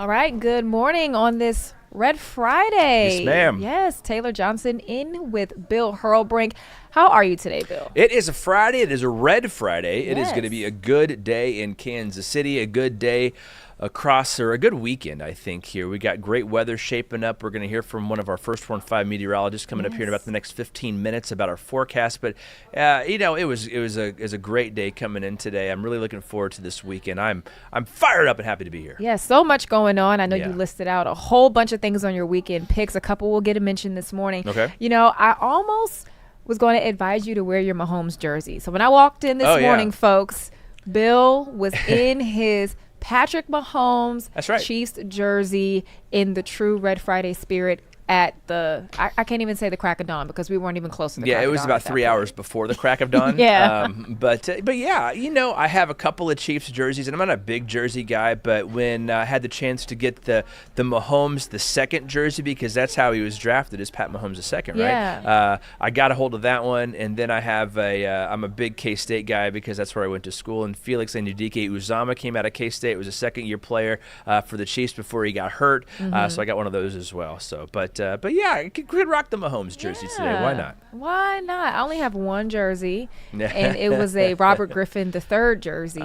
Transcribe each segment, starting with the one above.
All right, good morning on this Red Friday. Yes, ma'am. Yes, Taylor Johnson in with Bill Hurlbrink. How are you today, Bill? It is a Friday. It is a Red Friday. It is Yes. going to be a good day in Kansas City, a good day across, or a good weekend, I think, here. We got great weather shaping up. We're going to hear from one of our First Warn 5 meteorologists coming up here in about the next 15 minutes about our forecast. But, it was a great day coming in today. I'm really looking forward to this weekend. I'm fired up and happy to be here. Yeah, so much going on. I know Yeah. you listed out a whole bunch of things on your weekend picks. A couple will get a mention this morning. Okay. You know, I almost was going to advise you to wear your Mahomes jersey. So when I walked in this morning, folks, Bill was in his Patrick Mahomes That's right. Chiefs jersey in the true Red Friday spirit at the I can't even say the crack of dawn because we weren't even close to the crack Yeah, it of was dawn about at that 3 point. hours before the crack of dawn. Yeah. But yeah, I have a couple of Chiefs jerseys, and I'm not a big jersey guy, but when I had the chance to get the Mahomes, the second jersey, because that's how he was drafted, is Pat Mahomes the second, Yeah. right? I got a hold of that one, and then I have I'm a big K-State guy because that's where I went to school, and Felix Anudike Uzama came out of K-State, was a second-year player for the Chiefs before he got hurt, so I got one of those as well. So, but yeah, could rock the Mahomes jersey today. Why not? Why not? I only have one jersey, and it was a Robert Griffin III jersey.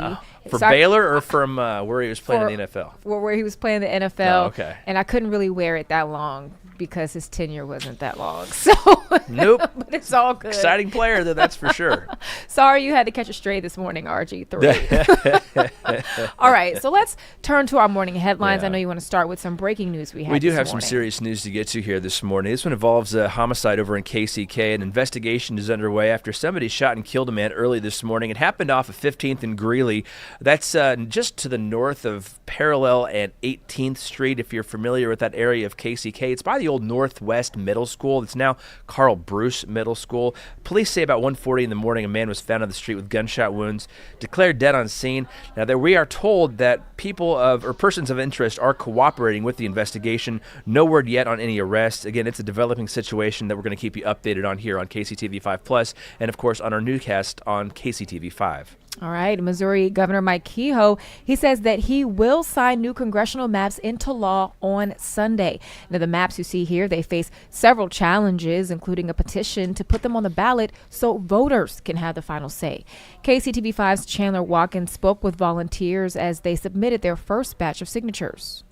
For So I- Baylor or from where he was playing in the NFL? where he was playing the NFL. Oh, okay. And I couldn't really wear it that long because his tenure wasn't that long. So Nope. but it's all good. Exciting player, though, that's for sure. Sorry you had to catch a stray this morning, RG3. All right, so let's turn to our morning headlines. Yeah. I know you want to start with some breaking news we had We do this have some morning. serious news to get to here this morning. This one involves a homicide over in KCK. An investigation is underway after somebody shot and killed a man early this morning. It happened off of 15th and Greeley. That's just to the north of Parallel and 18th Street, if you're familiar with that area of KCK. It's by the old Northwest Middle School. It's now Carl Bruce Middle School. Police say about 1:40 in the morning, a man was found on the street with gunshot wounds, declared dead on scene. Now, we are told that persons of interest are cooperating with the investigation. No word yet on any arrests. Again, it's a developing situation that we're going to keep you updated on here on KCTV5 Plus, and of course on our newscast on KCTV5. All right, Missouri Governor Mike Kehoe, he says that he will sign new congressional maps into law on Sunday. Now, the maps you see here, they face several challenges, including a petition to put them on the ballot so voters can have the final say. KCTV5's Chandler Watkins spoke with volunteers as they submitted their first batch of signatures.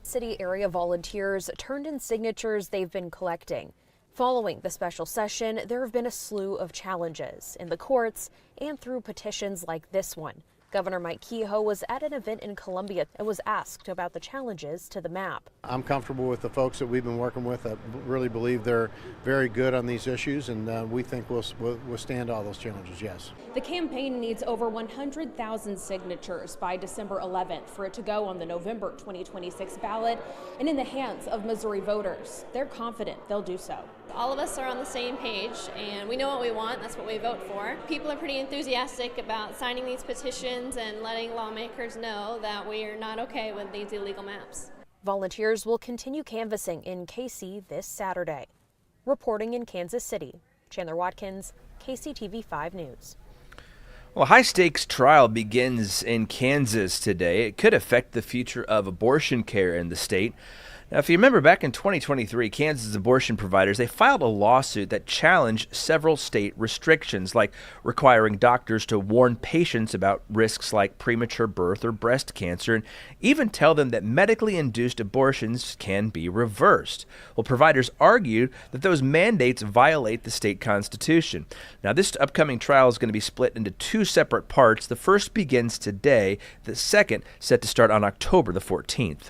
City area volunteers turned in signatures they've been collecting. Following the special session, there have been a slew of challenges in the courts and through petitions like this one. Governor Mike Kehoe was at an event in Columbia and was asked about the challenges to the map. I'm comfortable with the folks that we've been working with. I really believe they're very good on these issues, and we think we'll withstand all those challenges, yes. The campaign needs over 100,000 signatures by December 11th for it to go on the November 2026 ballot and in the hands of Missouri voters. They're confident they'll do so. All of us are on the same page and we know what we want. That's what we vote for. People are pretty enthusiastic about signing these petitions and letting lawmakers know that we are not okay with these illegal maps. Volunteers will continue canvassing in KC this Saturday. Reporting in Kansas City, Chandler Watkins, KCTV5 News. Well, a high-stakes trial begins in Kansas today. It could affect the future of abortion care in the state. Now, if you remember back in 2023, Kansas abortion providers, they filed a lawsuit that challenged several state restrictions, like requiring doctors to warn patients about risks like premature birth or breast cancer, and even tell them that medically induced abortions can be reversed. Well, providers argued that those mandates violate the state constitution. Now, this upcoming trial is going to be split into two separate parts. The first begins today, the second set to start on October the 14th.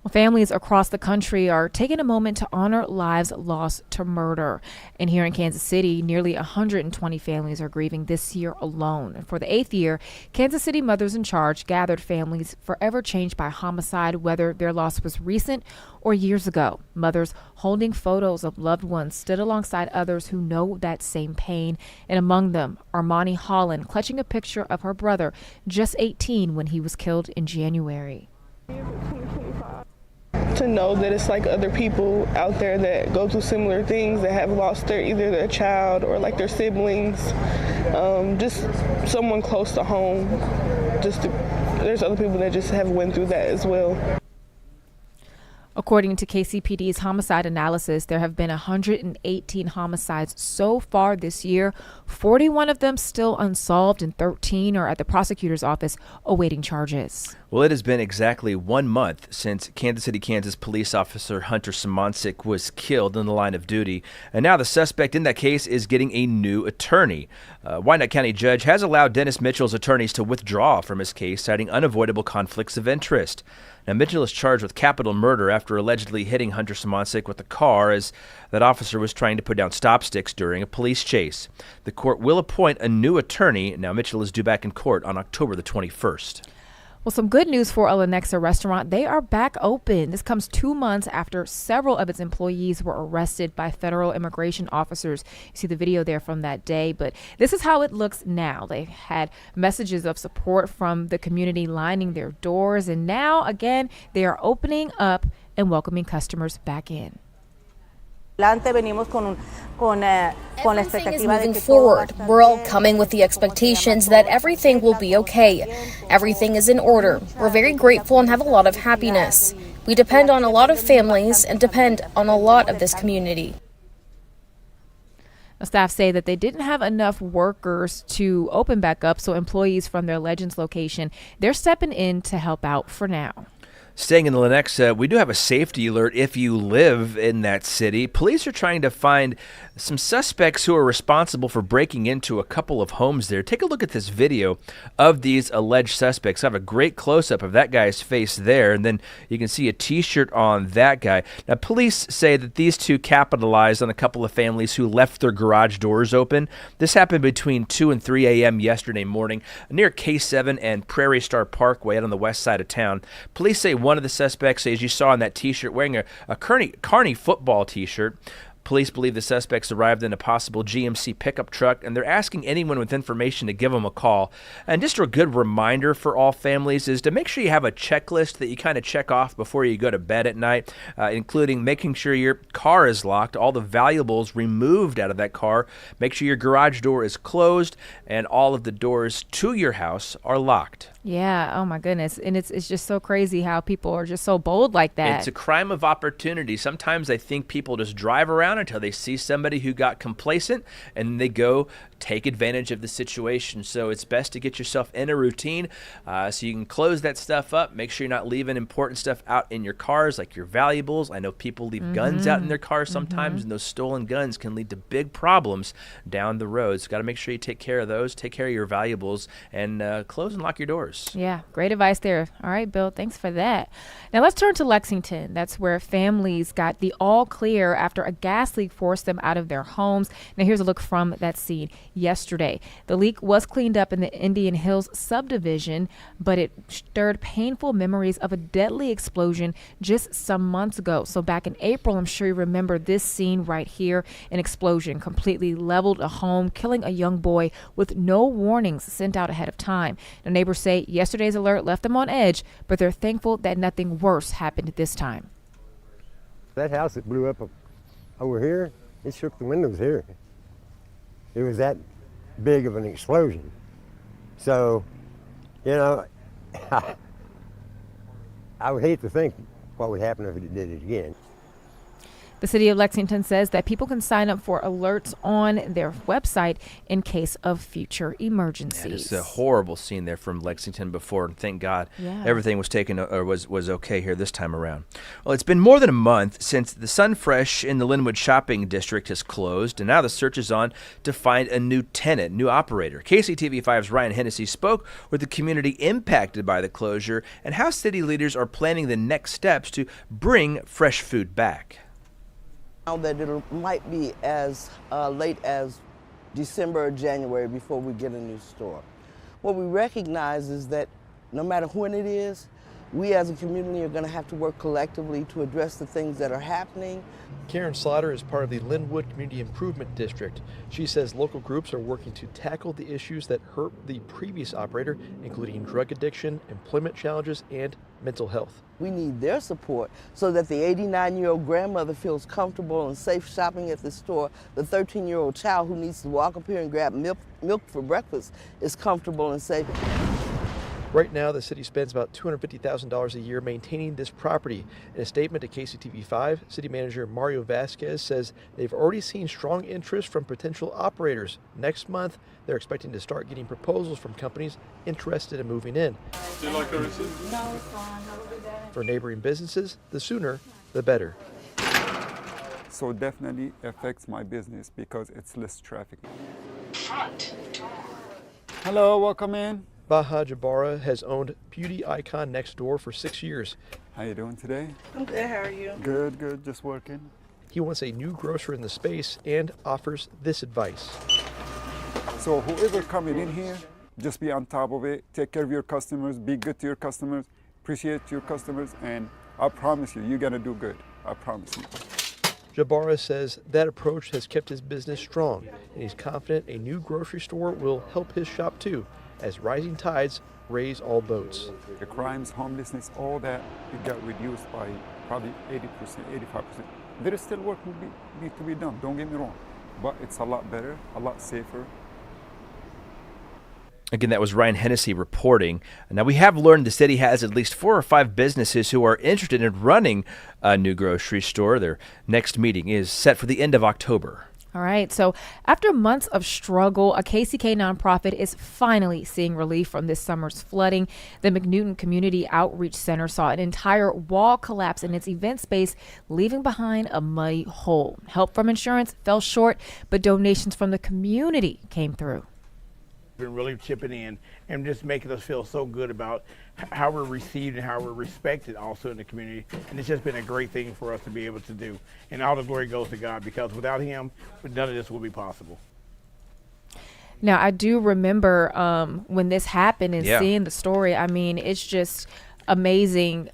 Well, families across the country are taking a moment to honor lives lost to murder. And here in Kansas City, nearly 120 families are grieving this year alone. And for the 8th year, Kansas City Mothers in Charge gathered families forever changed by homicide, whether their loss was recent or years ago. Mothers holding photos of loved ones stood alongside others who know that same pain. And among them, Armani Holland, clutching a picture of her brother, just 18 when he was killed in January. To know that it's like other people out there that go through similar things, that have lost either their child or like their siblings, just someone close to home. There's other people that just have went through that as well. According to KCPD's homicide analysis, there have been 118 homicides so far this year, 41 of them still unsolved and 13 are at the prosecutor's office awaiting charges. Well, it has been exactly 1 month since Kansas City, Kansas police officer Hunter Simoncic was killed in the line of duty, and now the suspect in that case is getting a new attorney. Wyandotte County judge has allowed Dennis Mitchell's attorneys to withdraw from his case, citing unavoidable conflicts of interest. Now, Mitchell is charged with capital murder after allegedly hitting Hunter Simoncic with a car as that officer was trying to put down stop sticks during a police chase. The court will appoint a new attorney. Now, Mitchell is due back in court on October the 21st. Well, some good news for a Lenexa restaurant. They are back open. This comes 2 months after several of its employees were arrested by federal immigration officers. You see the video there from that day, but this is how it looks now. They had messages of support from the community lining their doors, and now, again, they are opening up and welcoming customers back in. Everything is moving forward. We're all coming with the expectations that everything will be okay. Everything is in order. We're very grateful and have a lot of happiness. We depend on a lot of families and depend on a lot of this community. The staff say that they didn't have enough workers to open back up, so employees from their Legends location, they're stepping in to help out for now. Staying in the Lenexa, we do have a safety alert if you live in that city. Police are trying to find some suspects who are responsible for breaking into a couple of homes there. Take a look at this video of these alleged suspects. I have a great close-up of that guy's face there, and then you can see a T-shirt on that guy. Now, police say that these two capitalized on a couple of families who left their garage doors open. This happened between 2 and 3 a.m. yesterday morning near K7 and Prairie Star Parkway out on the west side of town. Police say one of the suspects, as you saw in that T-shirt, wearing a Kearney football T-shirt. Police believe the suspects arrived in a possible GMC pickup truck, and they're asking anyone with information to give them a call. And just a good reminder for all families is to make sure you have a checklist that you kind of check off before you go to bed at night, including making sure your car is locked, all the valuables removed out of that car, make sure your garage door is closed, and all of the doors to your house are locked. Yeah, oh my goodness. And it's just so crazy how people are just so bold like that. It's a crime of opportunity. Sometimes I think people just drive around until they see somebody who got complacent and they go take advantage of the situation. So it's best to get yourself in a routine so you can close that stuff up. Make sure you're not leaving important stuff out in your cars, like your valuables. I know people leave guns out in their cars sometimes, and those stolen guns can lead to big problems down the road. So got to make sure you take care of those, take care of your valuables, and close and lock your doors. Yeah, great advice there. All right, Bill, thanks for that. Now let's turn to Lexington. That's where families got the all clear after a gas leak forced them out of their homes. Now here's a look from that scene yesterday. The leak was cleaned up in the Indian Hills subdivision, but it stirred painful memories of a deadly explosion just some months ago. So back in April, I'm sure you remember this scene right here. An explosion completely leveled a home, killing a young boy with no warnings sent out ahead of time. The neighbors say yesterday's alert left them on edge, but they're thankful that nothing worse happened this time. That house that blew up over here, it shook the windows here. It was that big of an explosion. So, you know, I would hate to think what would happen if it did it again. The city of Lexington says that people can sign up for alerts on their website in case of future emergencies. It's a horrible scene there from Lexington before, and thank God everything was taken or was okay here this time around. Well, it's been more than a month since the Sunfresh in the Linwood Shopping District has closed, and now the search is on to find a new tenant, new operator. KCTV5's Ryan Hennessy spoke with the community impacted by the closure and how city leaders are planning the next steps to bring fresh food back. That it might be as late as December or January before we get a new store. What we recognize is that no matter when it is, we as a community are going to have to work collectively to address the things that are happening. Karen Slaughter is part of the Linwood Community Improvement District. She says local groups are working to tackle the issues that hurt the previous operator, including drug addiction, employment challenges, and mental health. We need their support so that the 89-year-old grandmother feels comfortable and safe shopping at the store. The 13-year-old child who needs to walk up here and grab milk for breakfast is comfortable and safe. Right now, the city spends about $250,000 a year maintaining this property. In a statement to KCTV5, City Manager Mario Vasquez says they've already seen strong interest from potential operators. Next month, they're expecting to start getting proposals from companies interested in moving in. Do you like the receipt? No, it's fine. For neighboring businesses, the sooner, the better. So definitely affects my business because it's less traffic. Hello, welcome in. Baha Jabara has owned Beauty Icon next door for 6 years. How you doing today? I'm good. How are you? Good, good, just working. He wants a new grocer in the space and offers this advice. So whoever coming in here, just be on top of it. Take care of your customers. Be good to your customers. Appreciate your customers, and I promise you, you're gonna do good. I promise you. Jabara says that approach has kept his business strong, and he's confident a new grocery store will help his shop too, as rising tides raise all boats. The crimes, homelessness, all that, it got reduced by probably 80%, 85%. There is still work need to be done, don't get me wrong, but it's a lot better, a lot safer. Again, that was Ryan Hennessy reporting. Now, we have learned the city has at least 4 or 5 businesses who are interested in running a new grocery store. Their next meeting is set for the end of October. All right. So after months of struggle, a KCK nonprofit is finally seeing relief from this summer's flooding. The McNewton Community Outreach Center saw an entire wall collapse in its event space, leaving behind a muddy hole. Help from insurance fell short, but donations from the community came through. Been really chipping in and just making us feel so good about how we're received and how we're respected also in the community. And it's just been a great thing for us to be able to do. And all the glory goes to God, because without him, none of this will be possible. Now, I do remember when this happened and seeing the story. I mean, it's just amazing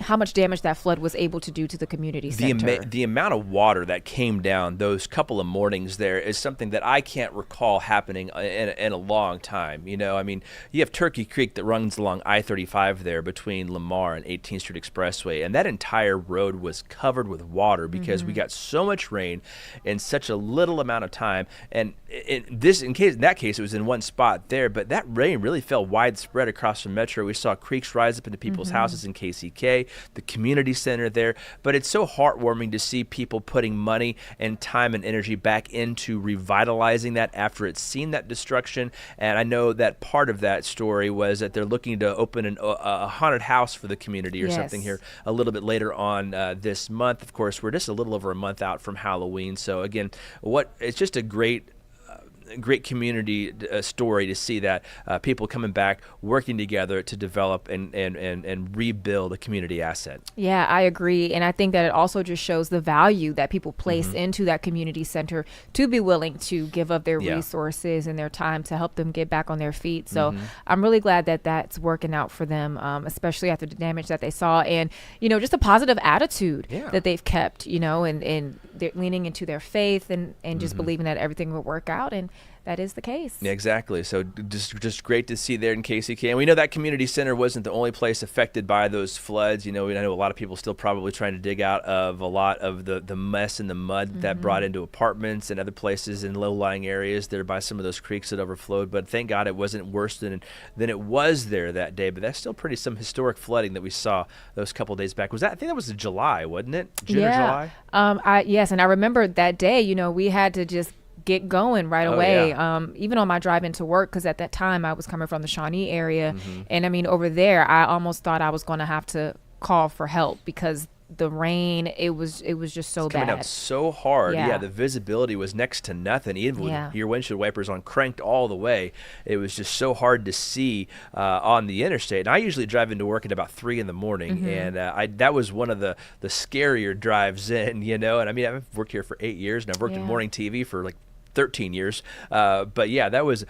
how much damage that flood was able to do to the community center. The amount of water that came down those couple of mornings there is something that I can't recall happening in a long time. You know, I mean, you have Turkey Creek that runs along I-35 there between Lamar and 18th Street Expressway, and that entire road was covered with water because we got so much rain in such a little amount of time. And in that case, it was in one spot there, but that rain really fell widespread across the metro. We saw creeks rise up into people's houses in KCK. The community center there, but it's so heartwarming to see people putting money and time and energy back into revitalizing that after it's seen that destruction. And I know that part of that story was that they're looking to open a haunted house for the community or something here a little bit later on this month. Of course, we're just a little over a month out from Halloween, so again, it's just a great community story to see that people coming back, working together to develop and rebuild a community asset. Yeah, I agree. And I think that it also just shows the value that people place into that community center to be willing to give up their resources and their time to help them get back on their feet. So I'm really glad that that's working out for them, especially after the damage that they saw. And, you know, just a positive attitude that they've kept, you know, and they're leaning into their faith and just believing that everything will work out. And that is the case. Yeah, exactly. So just great to see there in KCK. And we know that community center wasn't the only place affected by those floods. You know, I know a lot of people still probably trying to dig out of a lot of the mess and the mud that brought into apartments and other places in low-lying areas there by some of those creeks that overflowed. But thank God it wasn't worse than it was there that day. But that's still some historic flooding that we saw those couple of days back. I think that was in July, wasn't it? June or July? Yes, and I remember that day, you know, we had to just get going right away. Even on my drive into work, because at that time I was coming from the Shawnee area, and I mean, over there I almost thought I was going to have to call for help because the rain, it was just so bad. Coming down so hard. Yeah, the visibility was next to nothing. Even with your windshield wipers on cranked all the way, it was just so hard to see on the interstate. And I usually drive into work at about 3 in the morning, and that was one of the scarier drives in, you know. And I mean, I've worked here for 8 years, and I've worked in morning TV for like 13 years. But yeah, that was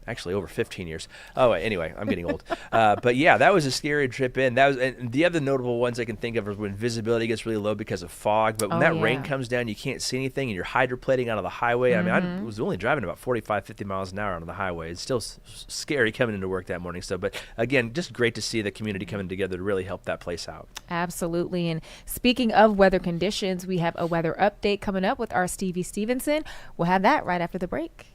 actually over 15 years. Oh, anyway, I'm getting old. But yeah, that was a scary trip in. And the other notable ones I can think of are when visibility gets really low because of fog. But when that rain comes down, you can't see anything, and you're hydroplaning out of the highway. I mean, I was only driving about 45, 50 miles an hour on the highway. It's still scary coming into work that morning. So, but again, just great to see the community coming together to really help that place out. Absolutely. And speaking of weather conditions, we have a weather update coming up with our Stevie Stevenson. We'll have that right after the break.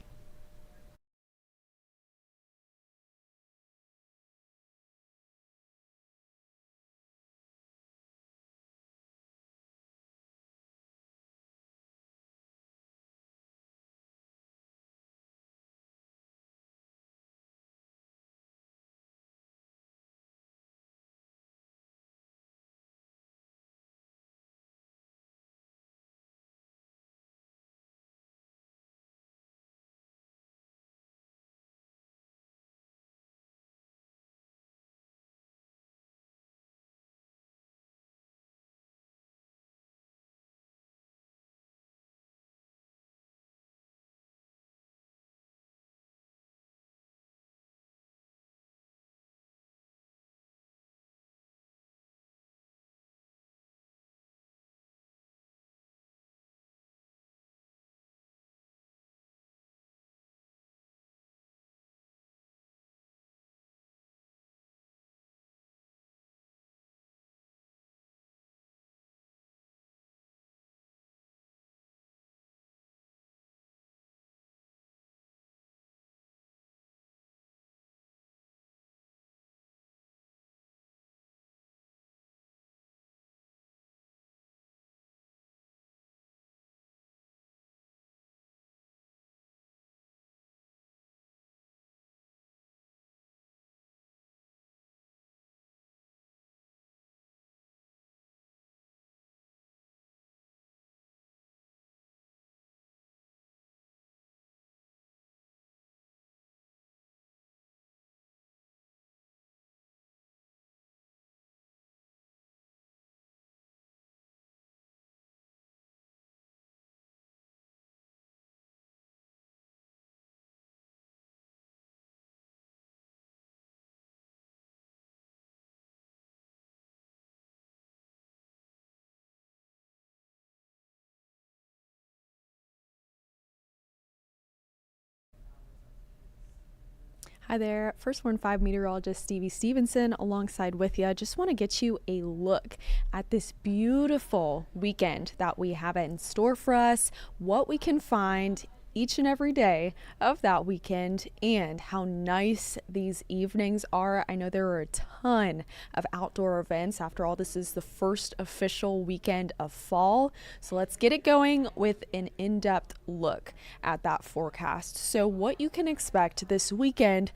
Hi there, First Warn 5 meteorologist Stevie Stevenson alongside with you. Just want to get you a look at this beautiful weekend that we have in store for us, what we can find each and every day of that weekend, and how nice these evenings are. I know there are a ton of outdoor events. After all, this is the first official weekend of fall. So let's get it going with an in-depth look at that forecast. So what you can expect this weekend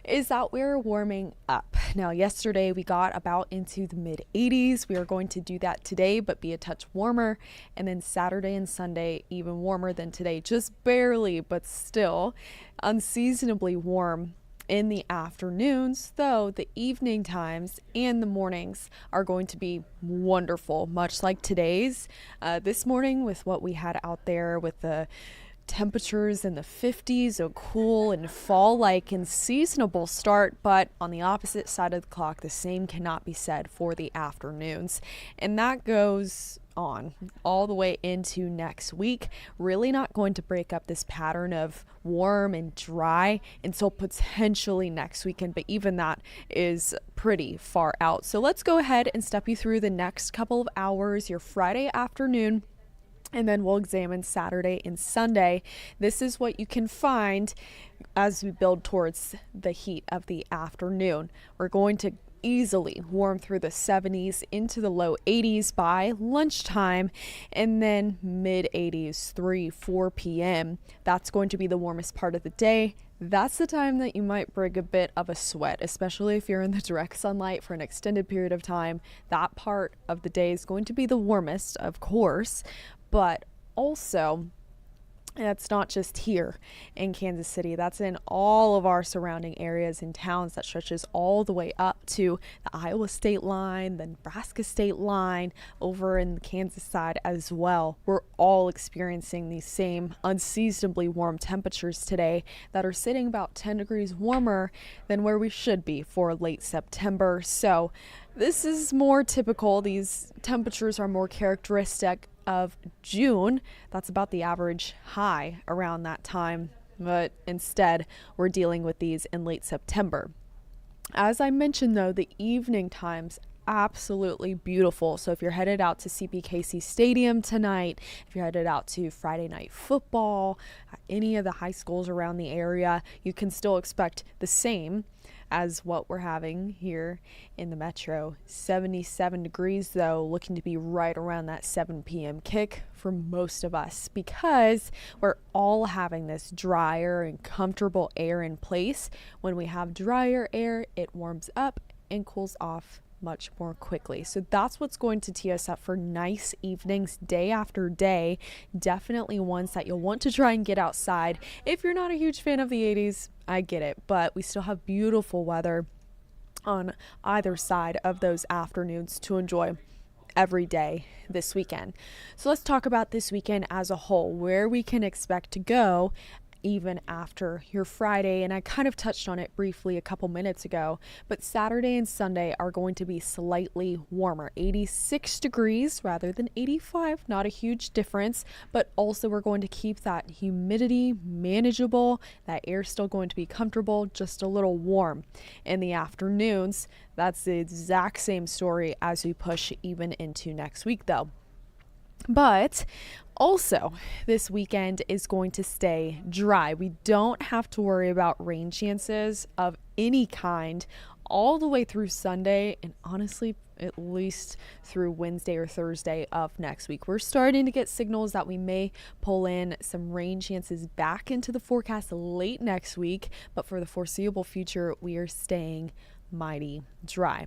is that we're warming up. Now, yesterday we got about into the mid 80s. We are going to do that today, but be a touch warmer. And then Saturday and Sunday, even warmer than today, just barely, but still unseasonably warm in the afternoons, though the evening times and the mornings are going to be wonderful, much like today's. This morning with what we had out there with the temperatures in the 50s, a cool and fall-like and seasonable start, but on the opposite side of the clock, the same cannot be said for the afternoons. And that goes on all the way into next week. Really not going to break up this pattern of warm and dry until potentially next weekend, but even that is pretty far out. So let's go ahead and step you through the next couple of hours, your Friday afternoon, and then we'll examine Saturday and Sunday. This is what you can find as we build towards the heat of the afternoon. We're going to easily warm through the 70s into the low 80s by lunchtime, and then mid 80s 3-4 p.m. That's going to be the warmest part of the day. That's the time that you might bring a bit of a sweat, especially if you're in the direct sunlight for an extended period of time. That part of the day is going to be the warmest, of course, but also that's not just here in Kansas City. That's in all of our surrounding areas and towns. That stretches all the way up to the Iowa state line, the Nebraska state line, over in the Kansas side as well. We're all experiencing these same unseasonably warm temperatures today that are sitting about 10 degrees warmer than where we should be for late September. So this is more typical. These temperatures are more characteristic of June. That's about the average high around that time, but instead we're dealing with these in late September. As I mentioned though, the evening times absolutely beautiful. So if you're headed out to CPKC Stadium tonight, if you're headed out to Friday night football, any of the high schools around the area, you can still expect the same as what we're having here in the metro. 77 degrees though, looking to be right around that 7 p.m. kick for most of us, because we're all having this drier and comfortable air in place. When we have drier air, it warms up and cools off much more quickly. So that's what's going to tee us up for nice evenings day after day. Definitely ones that you'll want to try and get outside. If you're not a huge fan of the 80s, I get it, but we still have beautiful weather on either side of those afternoons to enjoy every day this weekend. So let's talk about this weekend as a whole, where we can expect to go even after your Friday. And I kind of touched on it briefly a couple minutes ago, but Saturday and Sunday are going to be slightly warmer, 86 degrees rather than 85. Not a huge difference, but also we're going to keep that humidity manageable. That air's still going to be comfortable, just a little warm in the afternoons. That's the exact same story as we push even into next week though. But also, this weekend is going to stay dry. We don't have to worry about rain chances of any kind all the way through Sunday, and honestly, at least through Wednesday or Thursday of next week. We're starting to get signals that we may pull in some rain chances back into the forecast late next week, but for the foreseeable future, we are staying mighty dry.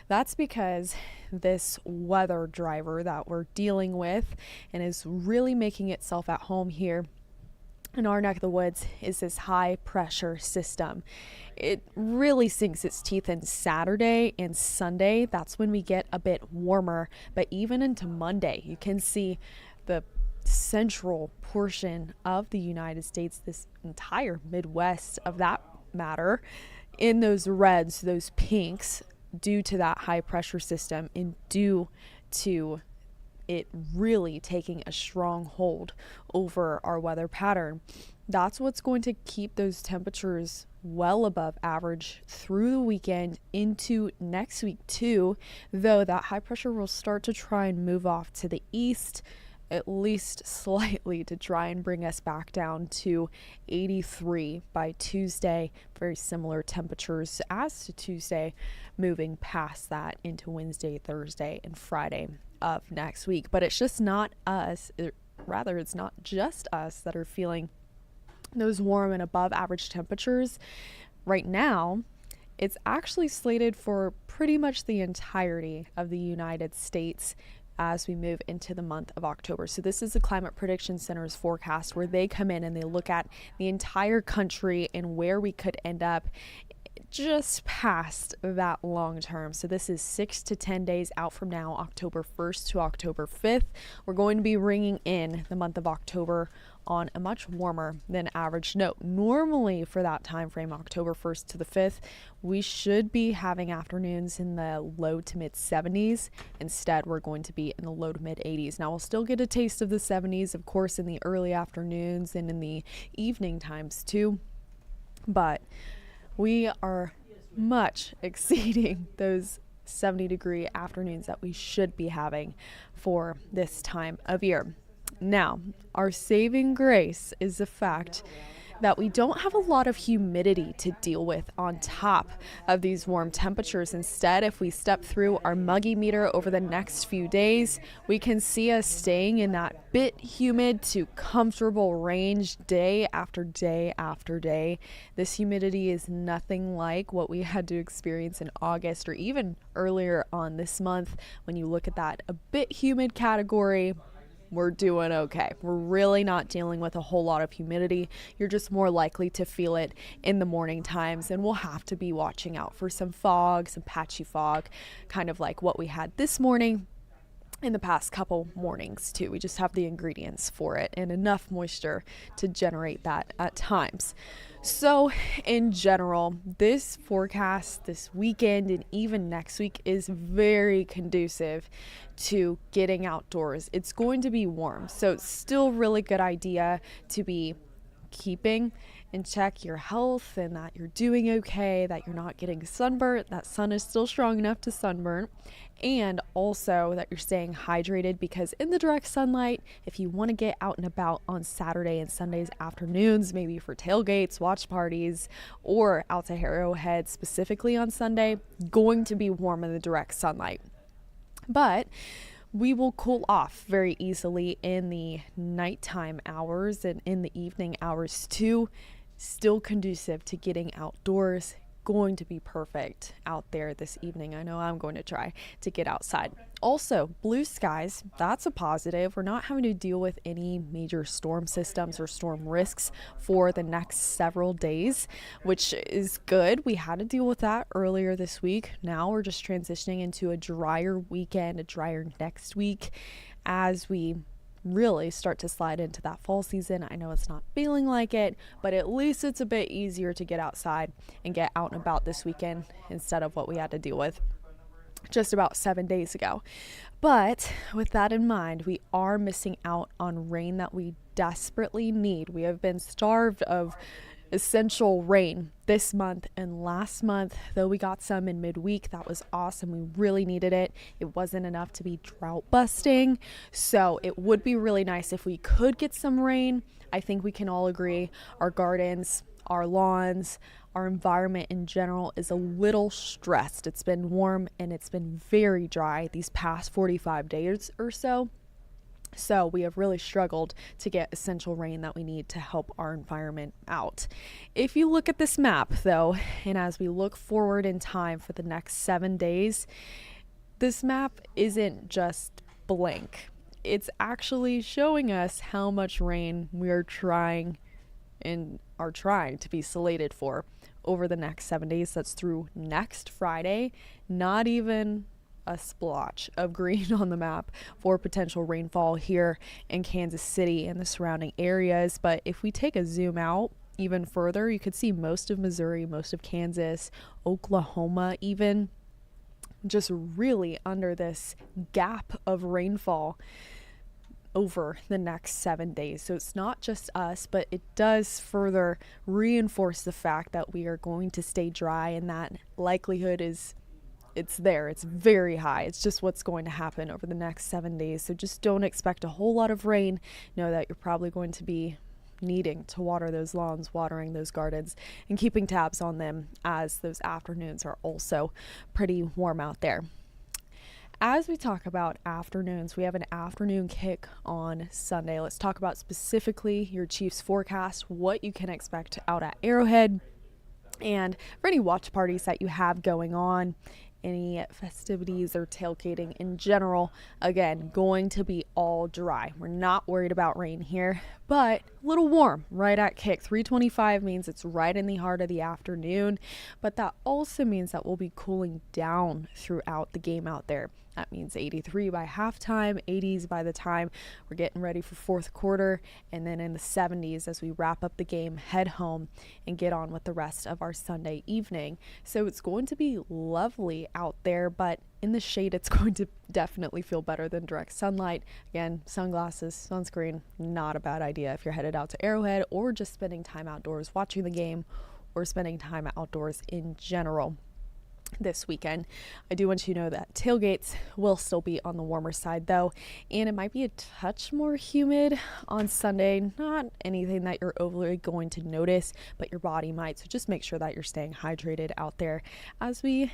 That's because this weather driver that we're dealing with and is really making itself at home here in our neck of the woods is this high pressure system. It really sinks its teeth in Saturday and Sunday. That's when we get a bit warmer, but even into Monday, you can see the central portion of the United States, this entire Midwest of that matter, in those reds, those pinks, due to that high pressure system and due to it really taking a strong hold over our weather pattern. That's what's going to keep those temperatures well above average through the weekend into next week too, though that high pressure will start to try and move off to the east, at least slightly, to try and bring us back down to 83 by Tuesday. Very similar temperatures as to Tuesday, moving past that into Wednesday, Thursday, and Friday of next week. But it's just not us, it's not just us that are feeling those warm and above average temperatures. Right now, it's actually slated for pretty much the entirety of the United States as we move into the month of October. So this is the Climate Prediction Center's forecast, where they come in and they look at the entire country and where we could end up just past that long term. So this is 6 to 10 days out from now, October 1st to October 5th. We're going to be ringing in the month of October on a much warmer than average note. Normally for that time frame, October 1st to the 5th, we should be having afternoons in the low to mid 70s. Instead, we're going to be in the low to mid 80s. Now, we'll still get a taste of the 70s, of course, in the early afternoons and in the evening times too, but we are much exceeding those 70-degree afternoons that we should be having for this time of year. Now, our saving grace is the fact that we don't have a lot of humidity to deal with on top of these warm temperatures. Instead, if we step through our muggy meter over the next few days, we can see us staying in that bit humid to comfortable range day after day after day. This humidity is nothing like what we had to experience in August or even earlier on this month. When you look at that a bit humid category, we're doing okay. We're really not dealing with a whole lot of humidity. You're just more likely to feel it in the morning times, and we'll have to be watching out for some fog, some patchy fog, kind of like what we had this morning in the past couple mornings too. We just have the ingredients for it and enough moisture to generate that at times. So in general, this forecast this weekend and even next week is very conducive to getting outdoors. It's going to be warm, so it's still really good idea to be keeping in check your health and that you're doing okay, that you're not getting sunburnt, that sun is still strong enough to sunburn, and also that you're staying hydrated, because in the direct sunlight, if you want to get out and about on Saturday and Sundays afternoons, maybe for tailgates, watch parties, or out to Arrowhead specifically on Sunday, going to be warm in the direct sunlight. But we will cool off very easily in the nighttime hours and in the evening hours too. Still conducive to getting outdoors. Going to be perfect out there this evening. I know I'm going to try to get outside. Also, blue skies, that's a positive. We're not having to deal with any major storm systems or storm risks for the next several days, which is good. We had to deal with that earlier this week. Now we're just transitioning into a drier weekend, a drier next week as we really start to slide into that fall season. I know it's not feeling like it, but at least it's a bit easier to get outside and get out and about this weekend instead of what we had to deal with just about 7 days ago. But with that in mind, we are missing out on rain that we desperately need. We have been starved of essential rain this month and last month, though we got some in midweek. That was awesome. We really needed it. It wasn't enough to be drought busting, so it would be really nice if we could get some rain. I think we can all agree our gardens, our lawns, our environment in general is a little stressed. It's been warm and it's been very dry these past 45 days or so. So we have really struggled to get essential rain that we need to help our environment out. If you look at this map though, and as we look forward in time for the next 7 days, this map isn't just blank. It's actually showing us how much rain we are trying to be slated for over the next 7 days. That's through next Friday. Not even a splotch of green on the map for potential rainfall here in Kansas City and the surrounding areas. But if we take a zoom out even further, you could see most of Missouri, most of Kansas, Oklahoma even. just really under this gap of rainfall over the next 7 days. So it's not just us, but it does further reinforce the fact that we are going to stay dry, and that likelihood it's there. It's very high. It's just what's going to happen over the next 7 days. So just don't expect a whole lot of rain. Know that you're probably going to be needing to water those lawns, watering those gardens, and keeping tabs on them, as those afternoons are also pretty warm out there. As we talk about afternoons, we have an afternoon kick on Sunday. Let's talk about specifically your Chiefs forecast, what you can expect out at Arrowhead, and for any watch parties that you have going on, any festivities or tailgating in general. Again, going to be all dry. We're not worried about rain here, but a little warm right at kick. 325 means it's right in the heart of the afternoon, but that also means that we'll be cooling down throughout the game out there. That means 83 by halftime, 80s by the time we're getting ready for fourth quarter, and then in the 70s as we wrap up the game, head home, and get on with the rest of our Sunday evening. So it's going to be lovely out there, but in the shade, it's going to definitely feel better than direct sunlight. Again, sunglasses, sunscreen, not a bad idea if you're headed out to Arrowhead or just spending time outdoors watching the game or spending time outdoors in general. This weekend, I do want you to know that tailgates will still be on the warmer side though, and it might be a touch more humid on Sunday. Not anything that you're overly going to notice, but your body might. So just make sure that you're staying hydrated out there as we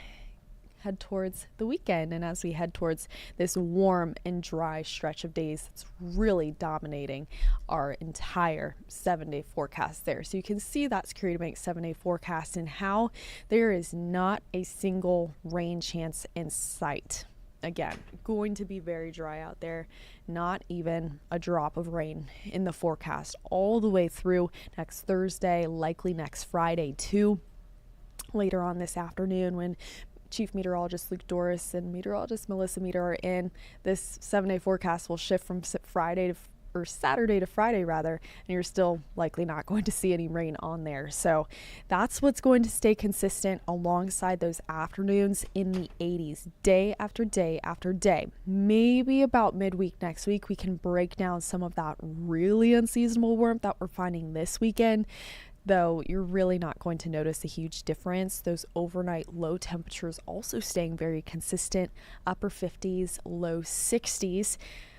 head towards the weekend and as we head towards this warm and dry stretch of days that's really dominating our entire 7-day forecast there. So you can see that Security Bank 7-day forecast and how there is not a single rain chance in sight. Again, going to be very dry out there, not even a drop of rain in the forecast all the way through next Thursday, likely next Friday too. Later on this afternoon, when Chief Meteorologist Luke Doris and Meteorologist Melissa Meeder are in, this 7-day forecast will shift from Saturday to Friday rather, and you're still likely not going to see any rain on there. So that's what's going to stay consistent alongside those afternoons in the 80s, day after day after day. Maybe about midweek next week, we can break down some of that really unseasonable warmth that we're finding this weekend, though you're really not going to notice a huge difference. Those overnight low temperatures also staying very consistent, upper 50s, low 60s.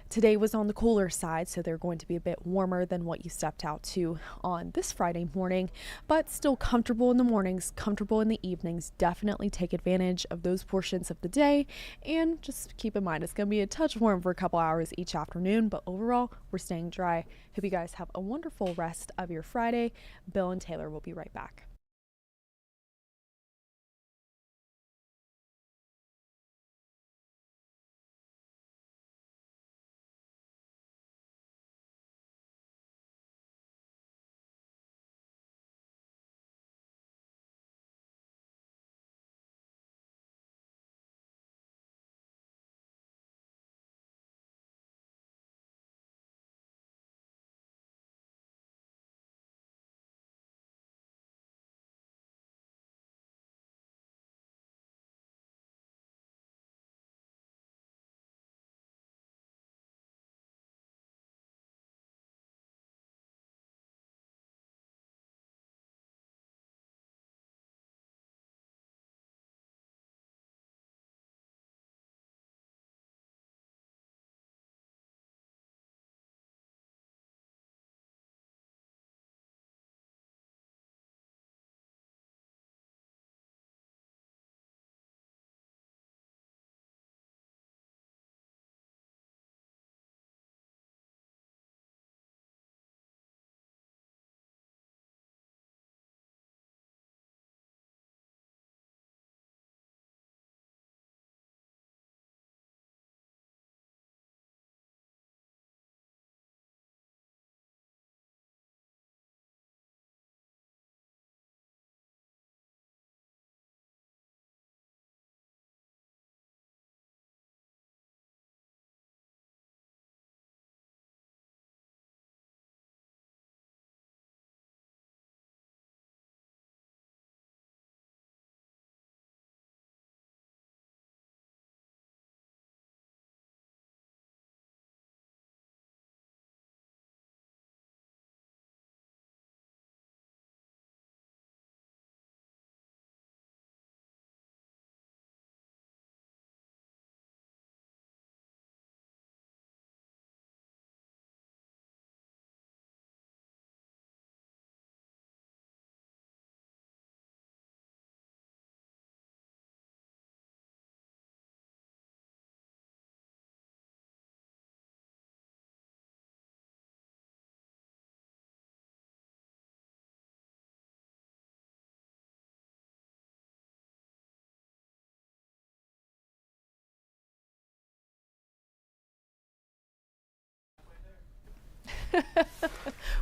Today was on the cooler side, so they're going to be a bit warmer than what you stepped out to on this Friday morning, but still comfortable in the mornings, comfortable in the evenings. Definitely take advantage of those portions of the day, and just keep in mind it's going to be a touch warm for a couple hours each afternoon, but overall we're staying dry. Hope you guys have a wonderful rest of your Friday. Bill and Taylor will be right back.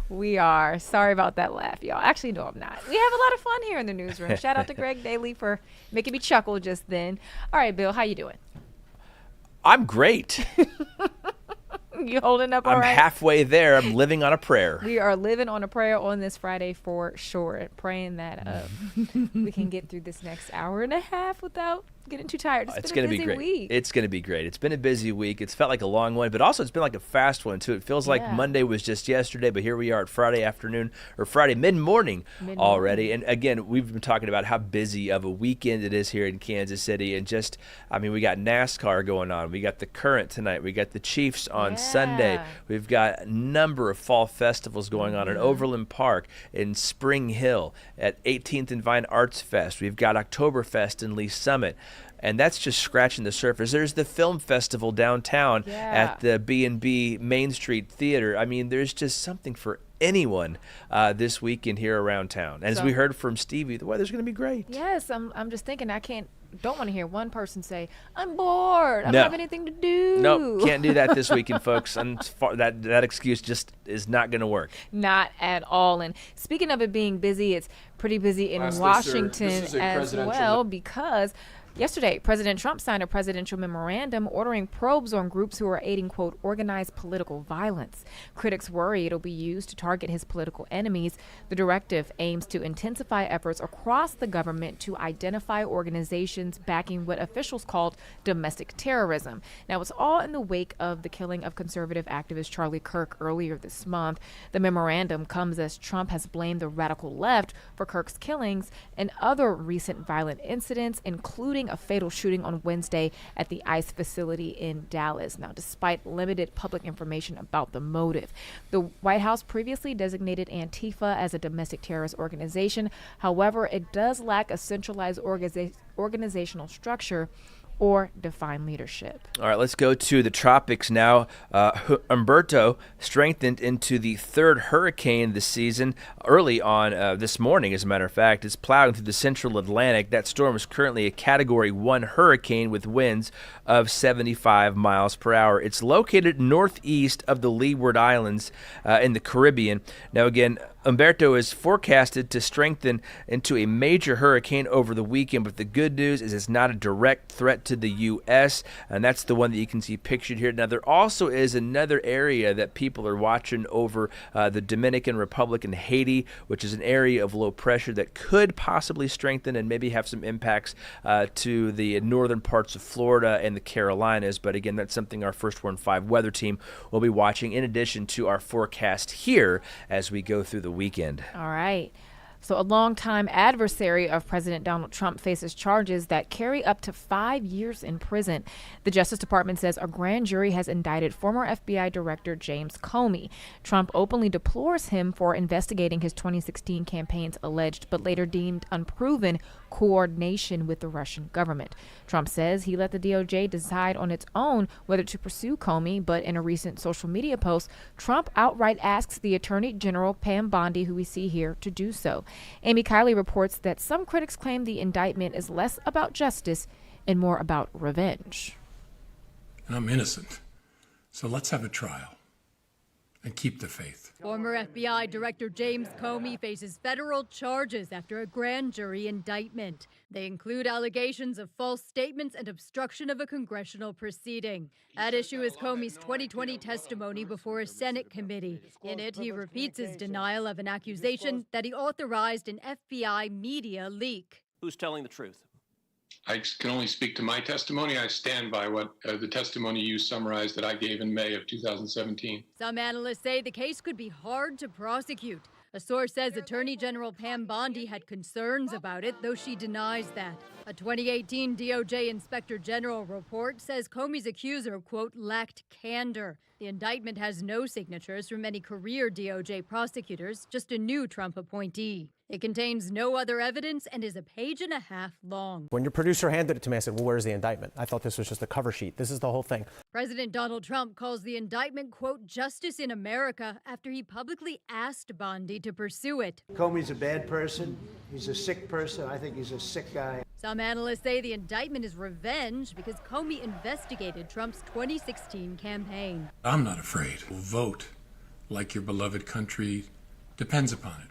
We are. Sorry about that laugh, y'all. Actually, no, I'm not. We have a lot of fun here in the newsroom. Shout out to Greg Daly for making me chuckle just then. All right, Bill, how you doing? I'm great. You holding up all right? I'm halfway there. I'm living on a prayer. We are living on a prayer on this Friday for sure. Praying that we can get through this next hour and a half without getting too tired. It's been a busy week. It's going to be great. It's been a busy week. It's felt like a long one, but also it's been like a fast one, too. It feels like Monday was just yesterday, but here we are at Friday afternoon or Friday mid-morning already. And again, we've been talking about how busy of a weekend it is here in Kansas City. And just, I mean, we got NASCAR going on. We got the Current tonight. We got the Chiefs on Sunday. We've got a number of fall festivals going on in Overland Park, in Spring Hill, at 18th and Vine Arts Fest. We've got Oktoberfest in Lee Summit. And that's just scratching the surface. There's the film festival downtown at the B&B Main Street Theater. I mean, there's just something for anyone this weekend here around town. And as we heard from Stevie, the weather's going to be great. Yes, I'm just thinking don't want to hear one person say, I'm bored. I don't have anything to do. No, can't do that this weekend, folks. That excuse just is not going to work. Not at all. And speaking of it being busy, it's pretty busy in Washington as well, because yesterday, President Trump signed a presidential memorandum ordering probes on groups who are aiding, quote, organized political violence. Critics worry it'll be used to target his political enemies. The directive aims to intensify efforts across the government to identify organizations backing what officials called domestic terrorism. Now, it's all in the wake of the killing of conservative activist Charlie Kirk earlier this month. The memorandum comes as Trump has blamed the radical left for Kirk's killings and other recent violent incidents, including a fatal shooting on Wednesday at the ICE facility in Dallas. Now, despite limited public information about the motive, the White House previously designated Antifa as a domestic terrorist organization. However, it does lack a centralized organizational structure or define leadership. All right, let's go to the tropics now. Humberto strengthened into the third hurricane this season early on this morning, as a matter of fact. It's plowing through the central Atlantic. That storm is currently a Category 1 hurricane with winds of 75 miles per hour. It's located northeast of the Leeward Islands in the Caribbean. Now, again, Humberto is forecasted to strengthen into a major hurricane over the weekend, but the good news is it's not a direct threat to the U.S., and that's the one that you can see pictured here. Now, there also is another area that people are watching over the Dominican Republic and Haiti, which is an area of low pressure that could possibly strengthen and maybe have some impacts to the northern parts of Florida and the Carolinas. But again, that's something our First Warn 5 weather team will be watching in addition to our forecast here as we go through the weekend. All right. So a longtime adversary of President Donald Trump faces charges that carry up to 5 years in prison. The Justice Department says a grand jury has indicted former FBI Director James Comey. Trump openly deplores him for investigating his 2016 campaign's alleged but later deemed unproven coordination with the Russian government. Trump says he let the DOJ decide on its own whether to pursue Comey, but in a recent social media post, Trump outright asks the Attorney General Pam Bondi, who we see here, to do so. Amy Kiley reports that some critics claim the indictment is less about justice and more about revenge. And I'm innocent, so let's have a trial and keep the faith. Former FBI Director James Comey faces federal charges after a grand jury indictment. They include allegations of false statements and obstruction of a congressional proceeding. At issue is Comey's 2020 testimony before a Senate committee. In it, he repeats his denial of an accusation that he authorized an FBI media leak. Who's telling the truth? I can only speak to my testimony. I stand by what the testimony you summarized that I gave in May of 2017. Some analysts say the case could be hard to prosecute. A source says Attorney General Pam Bondi had concerns about it, though she denies that. A 2018 DOJ Inspector General report says Comey's accuser, quote, lacked candor. The indictment has no signatures from any career DOJ prosecutors, just a new Trump appointee. It contains no other evidence and is a page and a half long. When your producer handed it to me, I said, well, where's the indictment? I thought this was just a cover sheet. This is the whole thing. President Donald Trump calls the indictment, quote, justice in America, after he publicly asked Bondi to pursue it. Comey's a bad person. He's a sick person. I think he's a sick guy. Some analysts say the indictment is revenge because Comey investigated Trump's 2016 campaign. I'm not afraid. We'll vote like your beloved country depends upon it,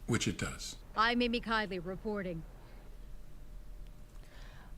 which it does. I'm Amy Kiley reporting.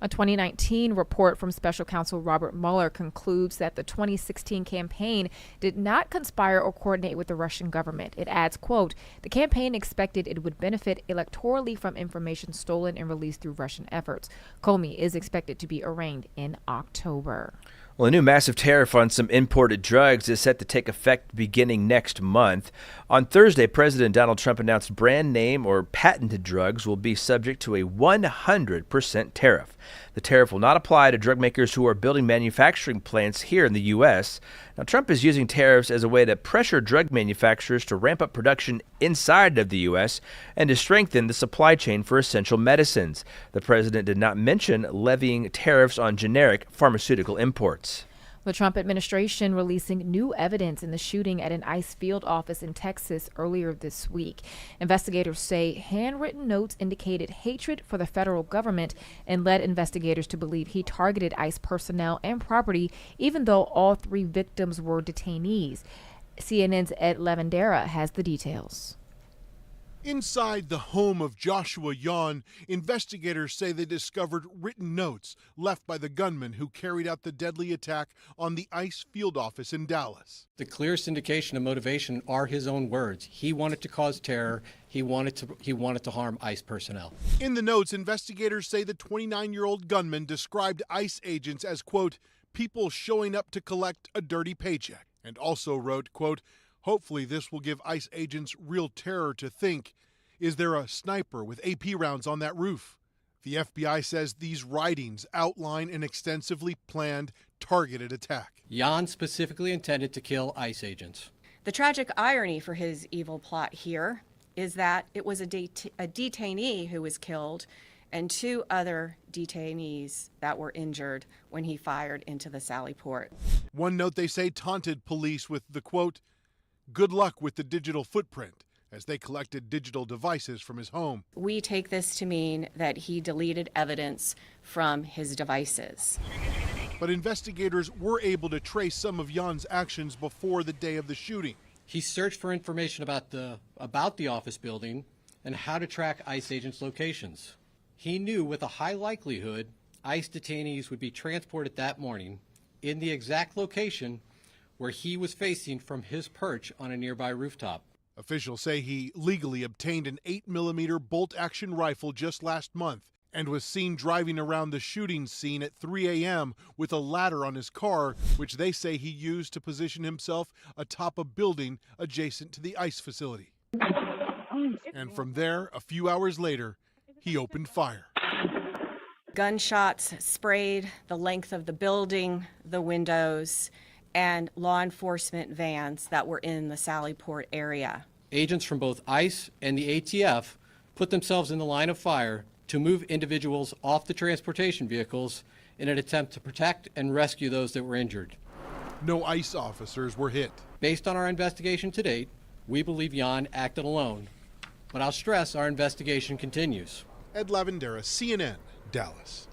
A 2019 report from special counsel Robert Mueller concludes that the 2016 campaign did not conspire or coordinate with the Russian government. It adds, quote, the campaign expected it would benefit electorally from information stolen and released through Russian efforts. Comey is expected to be arraigned in October. Well, a new massive tariff on some imported drugs is set to take effect beginning next month. On Thursday, President Donald Trump announced brand name or patented drugs will be subject to a 100% tariff. The tariff will not apply to drug makers who are building manufacturing plants here in the U.S. Now, Trump is using tariffs as a way to pressure drug manufacturers to ramp up production inside of the U.S. and to strengthen the supply chain for essential medicines. The president did not mention levying tariffs on generic pharmaceutical imports. The Trump administration releasing new evidence in the shooting at an ICE field office in Texas earlier this week. Investigators say handwritten notes indicated hatred for the federal government and led investigators to believe he targeted ICE personnel and property, even though all three victims were detainees. CNN's Ed Lavandera has the details. Inside the home of Joshua Yon, investigators say they discovered written notes left by the gunman who carried out the deadly attack on the ICE field office in Dallas. The clearest indication of motivation are his own words. He wanted to cause terror. He wanted to harm ICE personnel. In the notes, investigators say the 29-year-old gunman described ICE agents as, quote, people showing up to collect a dirty paycheck, and also wrote, quote, hopefully this will give ICE agents real terror to think, is there a sniper with AP rounds on that roof? The FBI says these writings outline an extensively planned, targeted attack. Jan specifically intended to kill ICE agents. The tragic irony for his evil plot here is that it was a detainee who was killed and two other detainees that were injured when he fired into the Sally Port. One note they say taunted police with the, quote, good luck with the digital footprint, as they collected digital devices from his home. We take this to mean that he deleted evidence from his devices. But investigators were able to trace some of Jan's actions before the day of the shooting. He searched for information about the office building and how to track ICE agents' locations. He knew with a high likelihood ICE detainees would be transported that morning in the exact location where he was facing from his perch on a nearby rooftop. Officials say he legally obtained an 8mm bolt-action rifle just last month and was seen driving around the shooting scene at 3 a.m. with a ladder on his car, which they say he used to position himself atop a building adjacent to the ICE facility. And from there, a few hours later, he opened fire. Gunshots sprayed the length of the building, the windows, and law enforcement vans that were in the Sally Port area. Agents from both ICE and the ATF put themselves in the line of fire to move individuals off the transportation vehicles in an attempt to protect and rescue those that were injured. No ICE officers were hit. Based on our investigation to date, we believe Jan acted alone. But I'll stress our investigation continues. Ed Lavandera, CNN, Dallas.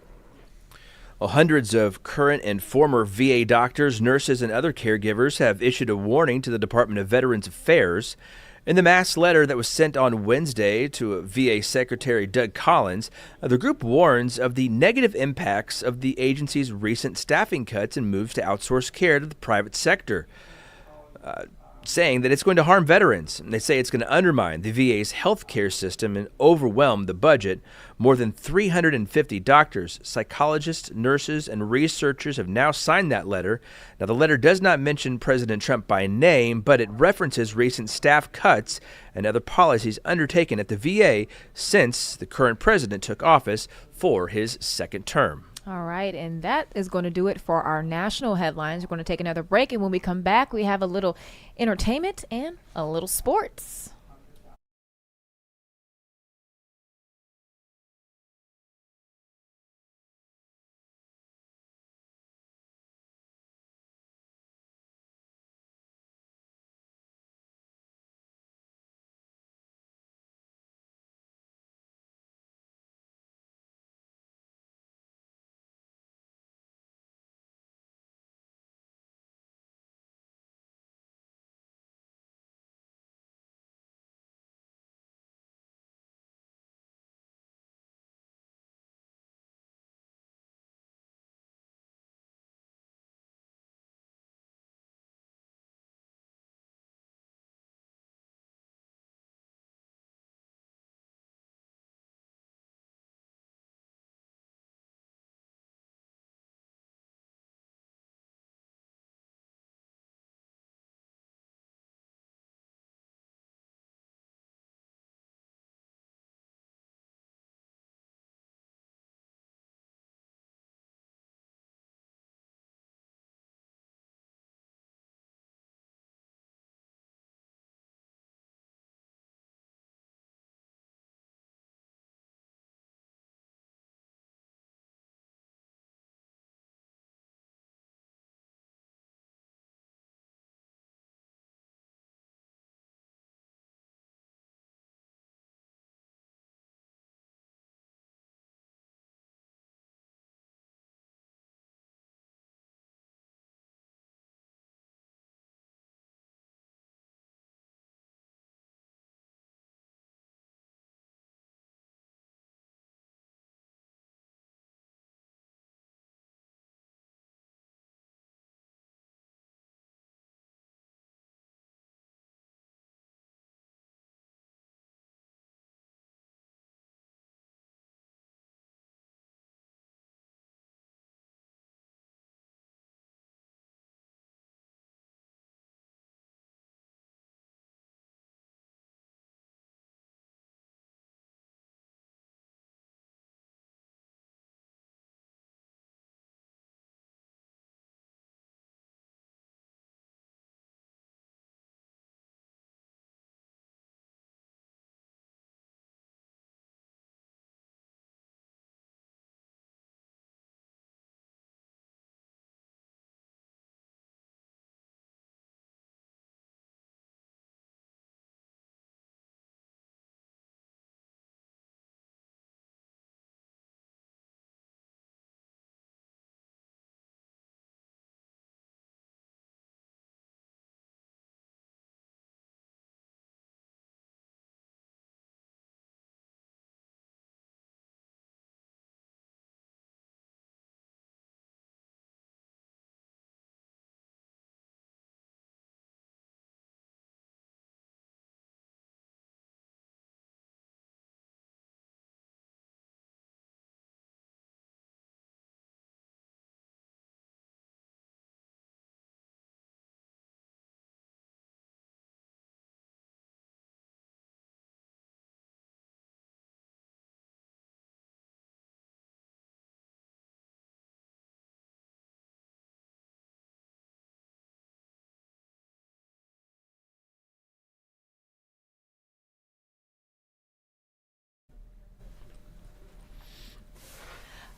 Well, hundreds of current and former VA doctors, nurses, and other caregivers have issued a warning to the Department of Veterans Affairs. In the mass letter that was sent on Wednesday to VA Secretary Doug Collins, the group warns of the negative impacts of the agency's recent staffing cuts and moves to outsource care to the private sector, saying that it's going to harm veterans. And they say it's going to undermine the VA's health care system and overwhelm the budget. More than 350 doctors, psychologists, nurses, and researchers have now signed that letter. Now, the letter does not mention President Trump by name, but it references recent staff cuts and other policies undertaken at the VA since the current president took office for his second term. All right, and that is going to do it for our national headlines. We're going to take another break, and when we come back, we have a little entertainment and a little sports.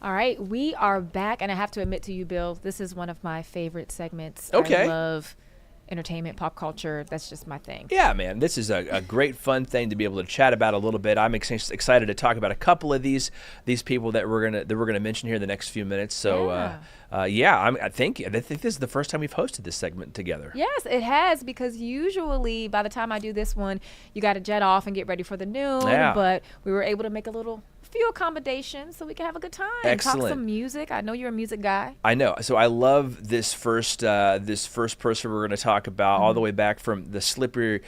All right, we are back, and I have to admit to you, Bill, this is one of my favorite segments. Okay. I love entertainment, pop culture. That's just my thing. Yeah, man, this is a great, fun thing to be able to chat about a little bit. I'm excited to talk about a couple of these people that we're gonna mention here in the next few minutes. So, I think this is the first time we've hosted this segment together. Yes, it has, because usually by the time I do this one, you got to jet off and get ready for the noon. Yeah. But we were able to make a few accommodations so we can have a good time. Excellent. Talk some music. I know you're a music guy. I know. So I love this first person we're going to talk about, all the way back from the Slippery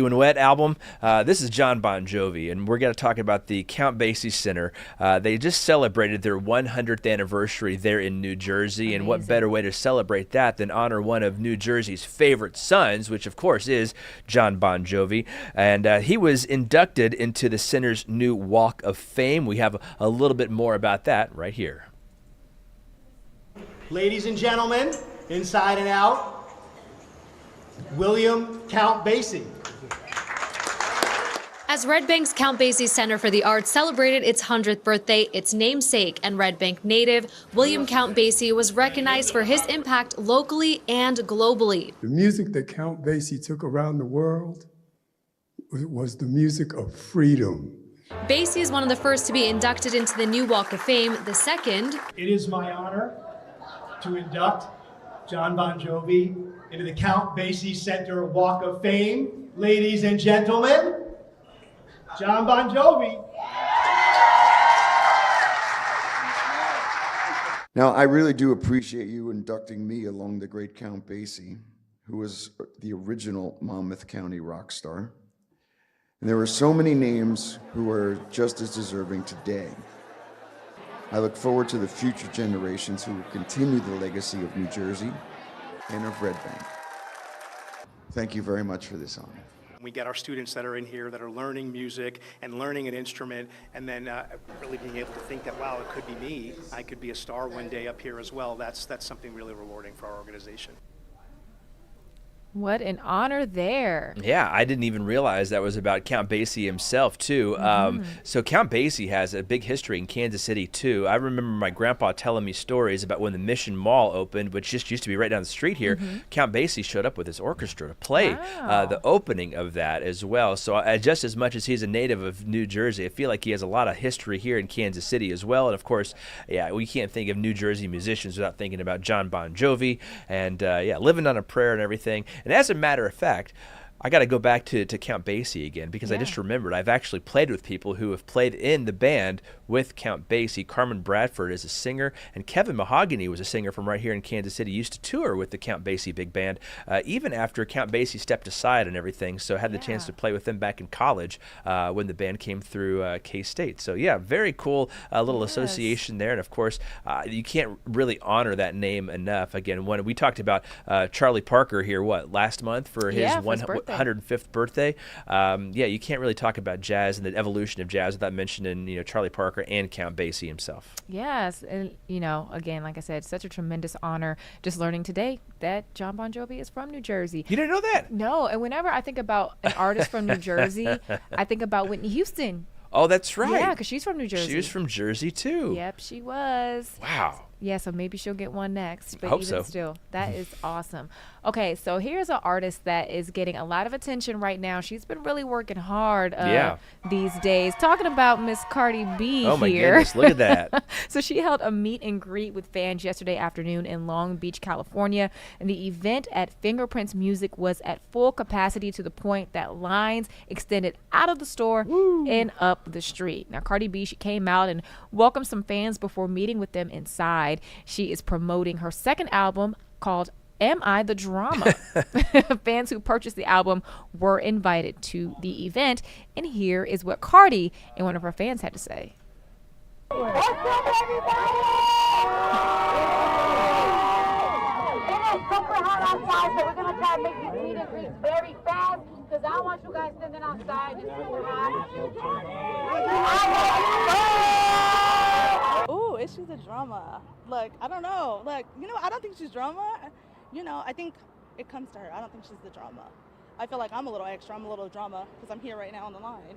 When Wet album. This is John Bon Jovi, and we're going to talk about the Count Basie Center. They just celebrated their 100th anniversary there in New Jersey, and what better way to celebrate that than honor one of New Jersey's favorite sons, which of course is John Bon Jovi. And he was inducted into the center's new Walk of Fame. We have a little bit more about that right here. Ladies and gentlemen, inside and out, William Count Basie. As Red Bank's Count Basie Center for the Arts celebrated its 100th birthday, its namesake and Red Bank native, William Count Basie, was recognized for his impact locally and globally. The music that Count Basie took around the world was the music of freedom. Basie is one of the first to be inducted into the new Walk of Fame, the second. It is my honor to induct John Bon Jovi into the Count Basie Center Walk of Fame. Ladies and gentlemen, John Bon Jovi. Now, I really do appreciate you inducting me along the great Count Basie, who was the original Monmouth County rock star. And there are so many names who are just as deserving today. I look forward to the future generations who will continue the legacy of New Jersey and of Red Bank. Thank you very much for this honor. We get our students that are in here that are learning music and learning an instrument, and then really being able to think that, wow, it could be me. I could be a star one day up here as well. That's something really rewarding for our organization. What an honor there. Yeah, I didn't even realize that was about Count Basie himself, too. So Count Basie has a big history in Kansas City, too. I remember my grandpa telling me stories about when the Mission Mall opened, which just used to be right down the street here. Count Basie showed up with his orchestra to play the opening of that as well. So just as much as he's a native of New Jersey, I feel like he has a lot of history here in Kansas City as well. And, of course, yeah, we can't think of New Jersey musicians without thinking about John Bon Jovi and, Living on a Prayer and everything. And as a matter of fact, I got to go back to Count Basie again, because I just remembered I've actually played with people who have played in the band with Count Basie. Carmen Bradford is a singer, and Kevin Mahogany was a singer from right here in Kansas City, used to tour with the Count Basie Big Band, even after Count Basie stepped aside and everything, so I had the chance to play with them back in college when the band came through K-State. So yeah, very cool little association there, and of course, you can't really honor that name enough. Again, when we talked about Charlie Parker here, last month for his 105th birthday. You can't really talk about jazz and the evolution of jazz without mentioning, Charlie Parker and Count Basie himself. Yes, and again, like I said, such a tremendous honor. Just learning today that John Bon Jovi is from New Jersey. You didn't know that? No, and whenever I think about an artist from New Jersey, I think about Whitney Houston. Oh, that's right. Yeah, because she's from New Jersey. She was from Jersey too. Yep, she was. Wow. Yeah, so maybe she'll get one next. But I hope even so. Still, that is awesome. Okay, so here's an artist that is getting a lot of attention right now. She's been really working hard these days. Talking about Miss Cardi B here. Oh my goodness, look at that. So she held a meet and greet with fans yesterday afternoon in Long Beach, California. And the event at Fingerprints Music was at full capacity, to the point that lines extended out of the store and up the street. Now, Cardi B, she came out and welcomed some fans before meeting with them inside. She is promoting her second album called Am I the Drama? Fans who purchased the album were invited to the event, and here is what Cardi and one of her fans had to say. What's up, everybody? It is super hot outside, so we're going to try to make these meet and greets very fast, because I don't want you guys standing outside. It's super hot. Ooh, is she the drama? Look, I don't know. Like, I don't think she's drama. I think it comes to her. I don't think she's the drama. I feel like I'm a little extra. I'm a little drama because I'm here right now on the line.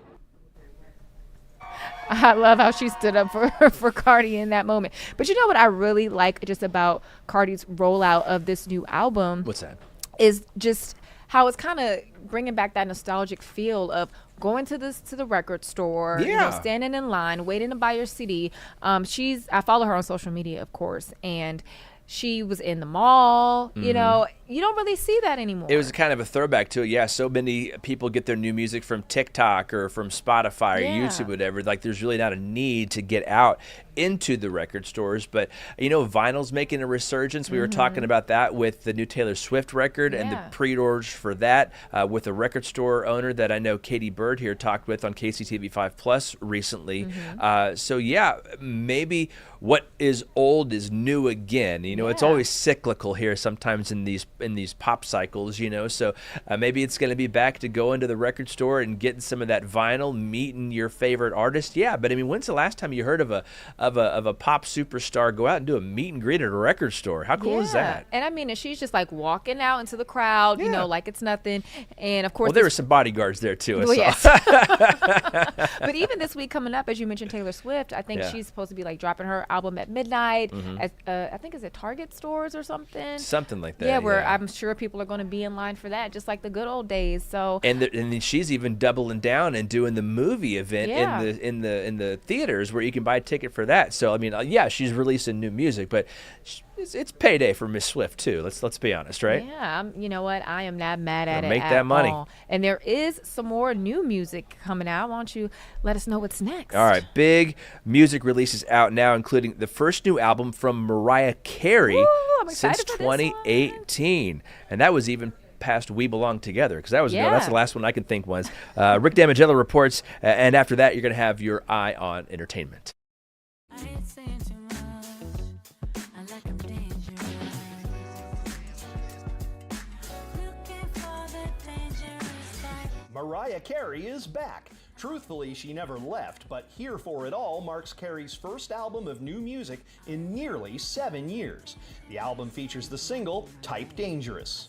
I love how she stood up for Cardi in that moment. But you know what I really like just about Cardi's rollout of this new album? What's that? Is just how it's kind of bringing back that nostalgic feel of going to the record store, you know, standing in line, waiting to buy your CD. I follow her on social media, of course, and she was in the mall. You know, you don't really see that anymore. It was kind of a throwback to it. Yeah, so many people get their new music from TikTok or from Spotify or YouTube, whatever. Like, there's really not a need to get out into the record stores. But, you know, vinyl's making a resurgence. We were talking about that with the new Taylor Swift record and the pre-orders for that with a record store owner that I know Katie Bird here talked with on KCTV5 Plus recently. So, yeah, maybe what is old is new again. You know, it's always cyclical here sometimes in these pop cycles, you know. So maybe it's going to be back to going to the record store and getting some of that vinyl, meeting your favorite artist. Yeah, but I mean, when's the last time you heard of a pop superstar go out and do a meet and greet at a record store? How cool is that? And I mean, and she's just like walking out into the crowd, you know, like it's nothing. And of course, well, there were some bodyguards there too. Well, yes. But even this week coming up, as you mentioned, Taylor Swift, I think she's supposed to be like dropping her album at midnight. At, I think is it Target stores or something? Something like that. Yeah, where I'm sure people are going to be in line for that, just like the good old days. So and then she's even doubling down and doing the movie event in the theaters where you can buy a ticket for that. So I mean, she's releasing new music, but it's payday for Miss Swift too. Let's be honest, right? Yeah, you know what? I am not mad at it. Make that money. All. And there is some more new music coming out. Why don't you let us know what's next? All right, big music releases out now, including the first new album from Mariah Carey since 2018, and that was even past We Belong Together, because that was that's the last one I can think was. Rick Damigella reports, and after that, you're going to have your eye on entertainment. Mariah Carey is back. Truthfully, she never left, but Here for It All marks Carey's first album of new music in nearly 7 years. The album features the single, Type Dangerous.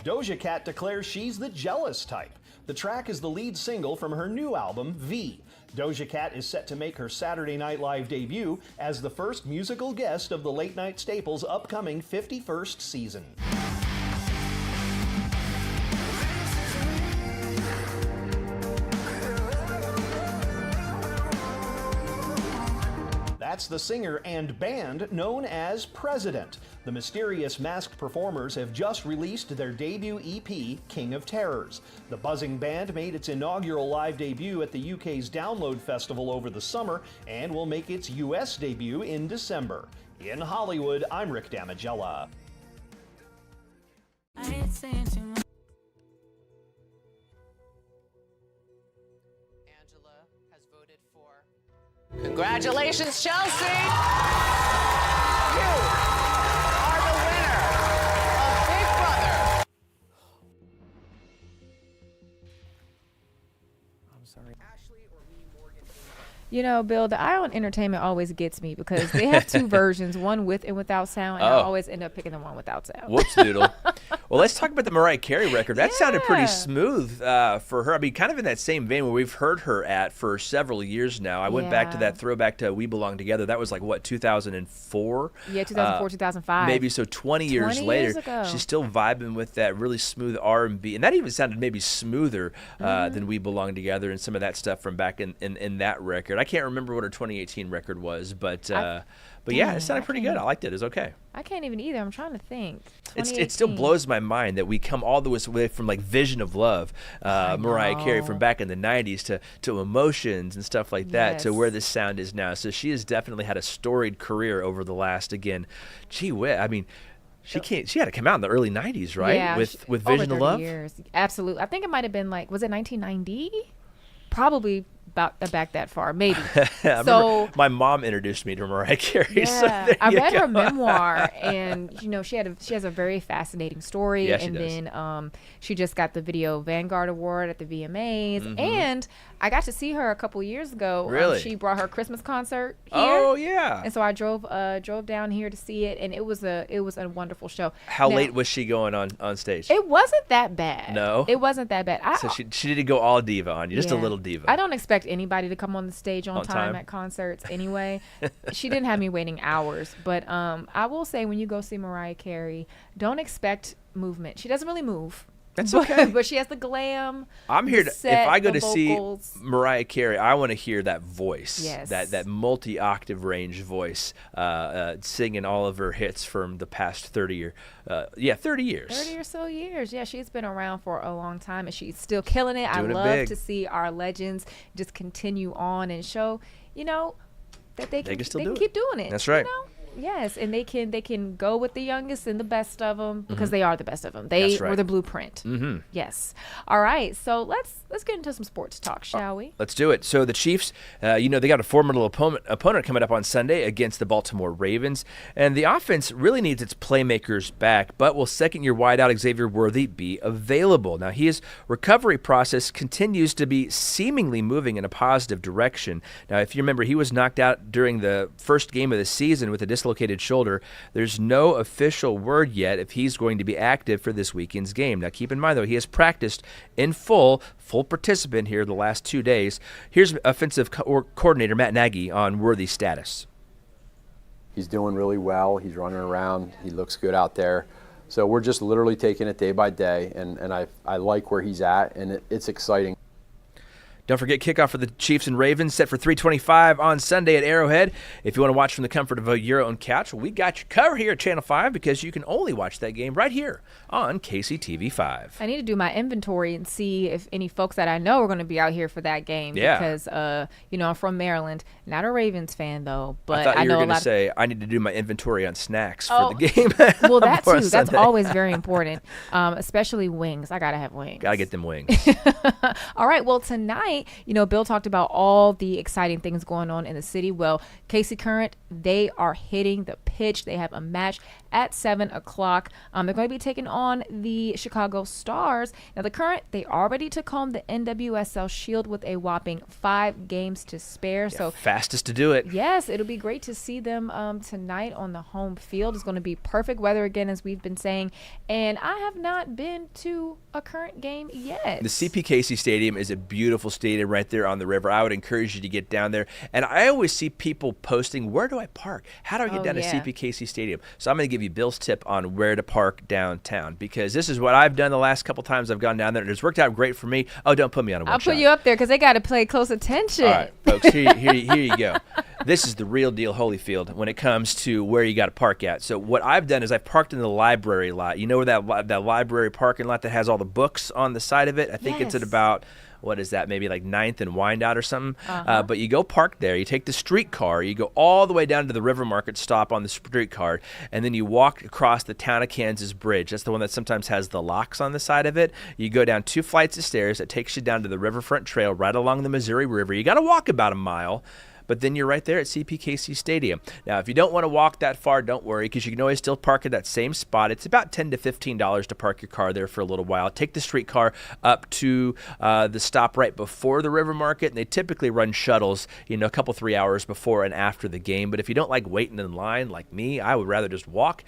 Doja Cat declares she's the jealous type. The track is the lead single from her new album, V. Doja Cat is set to make her Saturday Night Live debut as the first musical guest of the late night staple's upcoming 51st season. That's the singer and band known as President. The mysterious masked performers have just released their debut EP, King of Terrors. The buzzing band made its inaugural live debut at the UK's Download Festival over the summer and will make its US debut in December. In Hollywood, I'm Rick Damigella. Congratulations, Chelsea! You are the winner of Big Brother. I'm sorry. You know, Bill, the Eye on Entertainment always gets me because they have two versions, one with and without sound, and I always end up picking the one without sound. Whoops doodle. Well, let's talk about the Mariah Carey record. That sounded pretty smooth for her. I mean, kind of in that same vein where we've heard her at for several years now. I went back to that throwback to We Belong Together. That was like, what, 2004? Yeah, 2004, 2005. Maybe, so 20 years later. She's still vibing with that really smooth R&B. And that even sounded maybe smoother than We Belong Together and some of that stuff from back in that record. I can't remember what her 2018 record was, but yeah, it sounded pretty good. I liked it. It was okay. I can't even either. I'm trying to think. It still blows my mind that we come all the way from like Vision of Love, Mariah Carey from back in the 90s to Emotions and stuff like that to where this sound is now. So she has definitely had a storied career over the last, again, gee whiz. I mean, she had to come out in the early 90s, right? Yeah, with Vision of Love? Years. Absolutely. I think it might have been like, was it 1990? Probably back that far, maybe. I remember my mom introduced me to Mariah Carey. Yeah, So there I you read go. her memoir, and she has a very fascinating story. Yeah, she and does. then she just got the Video Vanguard Award at the VMAs, Mhm. and I got to see her a couple years ago. Really? She brought her Christmas concert here. Oh, yeah. And so I drove down here to see it, and it was a wonderful show. How Now, late was she going on stage? It wasn't that bad. No? It wasn't that bad. So she didn't go all diva on you, just a Yeah. little diva. I don't expect anybody to come on the stage on On time time. at concerts anyway. She didn't have me waiting hours, but I will say when you go see Mariah Carey, don't expect movement. She doesn't really move. That's but, okay. But she has the glam. I'm here the to. set, If I go the to vocals. see Mariah Carey, I want to hear that voice. Yes. That multi-octave range voice, singing all of her hits from the past 30 years. 30 or so years. Yeah, she's been around for a long time, and she's still killing it. Doing it I love big. to see our legends just continue on and show, that they can do keep it. doing it. That's right. Yes, and they can go with the youngest and the best of them because they are the best of them. They That's right. were the blueprint. Mm-hmm. Yes. All right. So let's get into some sports talk, shall we? Let's do it. So the Chiefs, they got a formidable opponent coming up on Sunday against the Baltimore Ravens, and the offense really needs its playmakers back. But will second-year wideout Xavier Worthy be available? Now his recovery process continues to be seemingly moving in a positive direction. Now, if you remember, he was knocked out during the first game of the season with a dislocated shoulder. There's no official word yet if he's going to be active for this weekend's game. Now, keep in mind, though, he has practiced in full participant here the last 2 days. Here's offensive coordinator Matt Nagy on Worthy's status. He's doing really well. He's running around. He looks good out there. So we're just literally taking it day by day, and I like where he's at, and it's exciting. Don't forget kickoff for the Chiefs and Ravens set for 3:25 on Sunday at Arrowhead. If you want to watch from the comfort of your own couch, well, we got you covered here at Channel 5 because you can only watch that game right here on KCTV5. I need to do my inventory and see if any folks that I know are going to be out here for that game. Yeah. Because, I'm from Maryland. Not a Ravens fan, though. But I thought you know were a going to lot say, I need to do my inventory on snacks Oh, for the game. Well, that for too. That's Sunday. always very important, especially wings. I got to have wings. Got to get them wings. All right. Well, tonight, Bill talked about all the exciting things going on in the city. Well, KC Current, they are hitting the pitch. They have a match at 7 o'clock. They're going to be taking on the Chicago Stars. Now, the Current, they already took home the NWSL Shield with a whopping 5 games to spare. So fastest to do it. yes, it'll be great to see them tonight on the home field. It's going to be perfect weather again, as we've been saying. And I have not been to a Current game yet. The CPKC Stadium is a beautiful stadium right there on the river. I would encourage you to get down there. And I always see people posting, where do I park? How do I get down to CPKC Stadium? So I'm going to give you Bill's tip on where to park downtown, because this is what I've done the last couple times I've gone down there, and it's worked out great for me. Oh, don't put me on a one I'll shot. put you up there because they got to pay close attention. All right, folks, here you go. This is the real deal Holyfield when it comes to where you got to park at. So what I've done is I've parked in the library lot. You know where that library parking lot that has all the books on the side of it? I think it's at about, what is that, maybe like 9th and Wyandotte or something. But you go park there, you take the streetcar, you go all the way down to the River Market stop on the streetcar, and then you walk across the Town of Kansas Bridge. That's the one that sometimes has the locks on the side of it. You go down 2 flights of stairs that takes you down to the Riverfront Trail right along the Missouri River. You got to walk about a mile. But then you're right there at CPKC Stadium. Now, if you don't want to walk that far, don't worry, because you can always still park at that same spot. It's about $10 to $15 to park your car there for a little while. Take the streetcar up to the stop right before the River Market, and they typically run shuttles, a couple 3 hours before and after the game. But if you don't like waiting in line like me, I would rather just walk.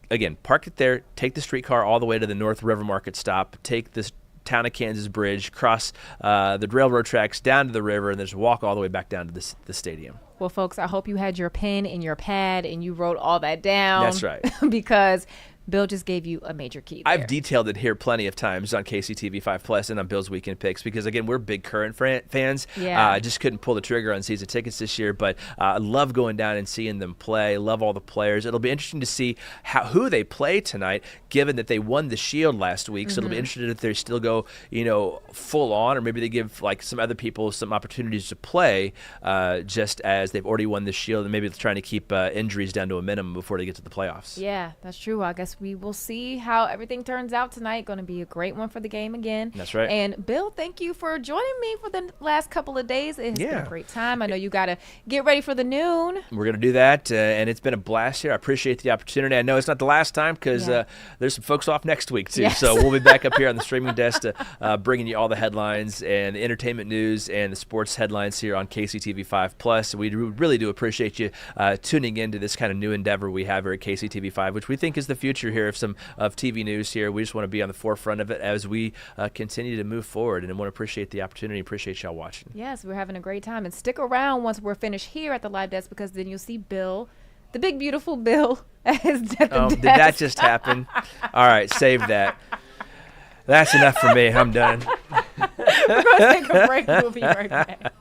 Again, park it there, take the streetcar all the way to the North River Market stop, take this Town of Kansas Bridge, cross the railroad tracks down to the river, and then just walk all the way back down to the stadium. Well, folks, I hope you had your pen and your pad and you wrote all that down. That's right. Because Bill just gave you a major key there. I've detailed it here plenty of times on KCTV5 Plus and on Bill's Weekend Picks because, again, we're big Current fans. Yeah. I just couldn't pull the trigger on season tickets this year, but I love going down and seeing them play. Love all the players. It'll be interesting to see who they play tonight, given that they won the Shield last week. So it'll be interesting if they still go, full on, or maybe they give like some other people some opportunities to play, just as they've already won the Shield, and maybe trying to keep injuries down to a minimum before they get to the playoffs. Yeah, that's true. I guess guess we will see how everything turns out tonight. Going to be a great one for the game again. That's right. And Bill, thank you for joining me for the last couple of days. It has been a great time. I know you got to get ready for the noon. We're going to do that, and it's been a blast here. I appreciate the opportunity. I know it's not the last time because there's some folks off next week, too. Yes. So we'll be back up here on the streaming desk to bringing you all the headlines and the entertainment news and the sports headlines here on KCTV5 Plus. We really do appreciate you tuning into this kind of new endeavor we have here at KCTV5, which we think is the future here of TV news here. We just want to be on the forefront of it as we continue to move forward, and I want to appreciate the opportunity. Appreciate y'all watching. Yes, we're having a great time. And stick around once we're finished here at the live desk, because then you'll see Bill, the big, beautiful Bill, at the desk. Did that just happen? All right, save that. That's enough for me. I'm done. We're going to take a break. We'll be right back.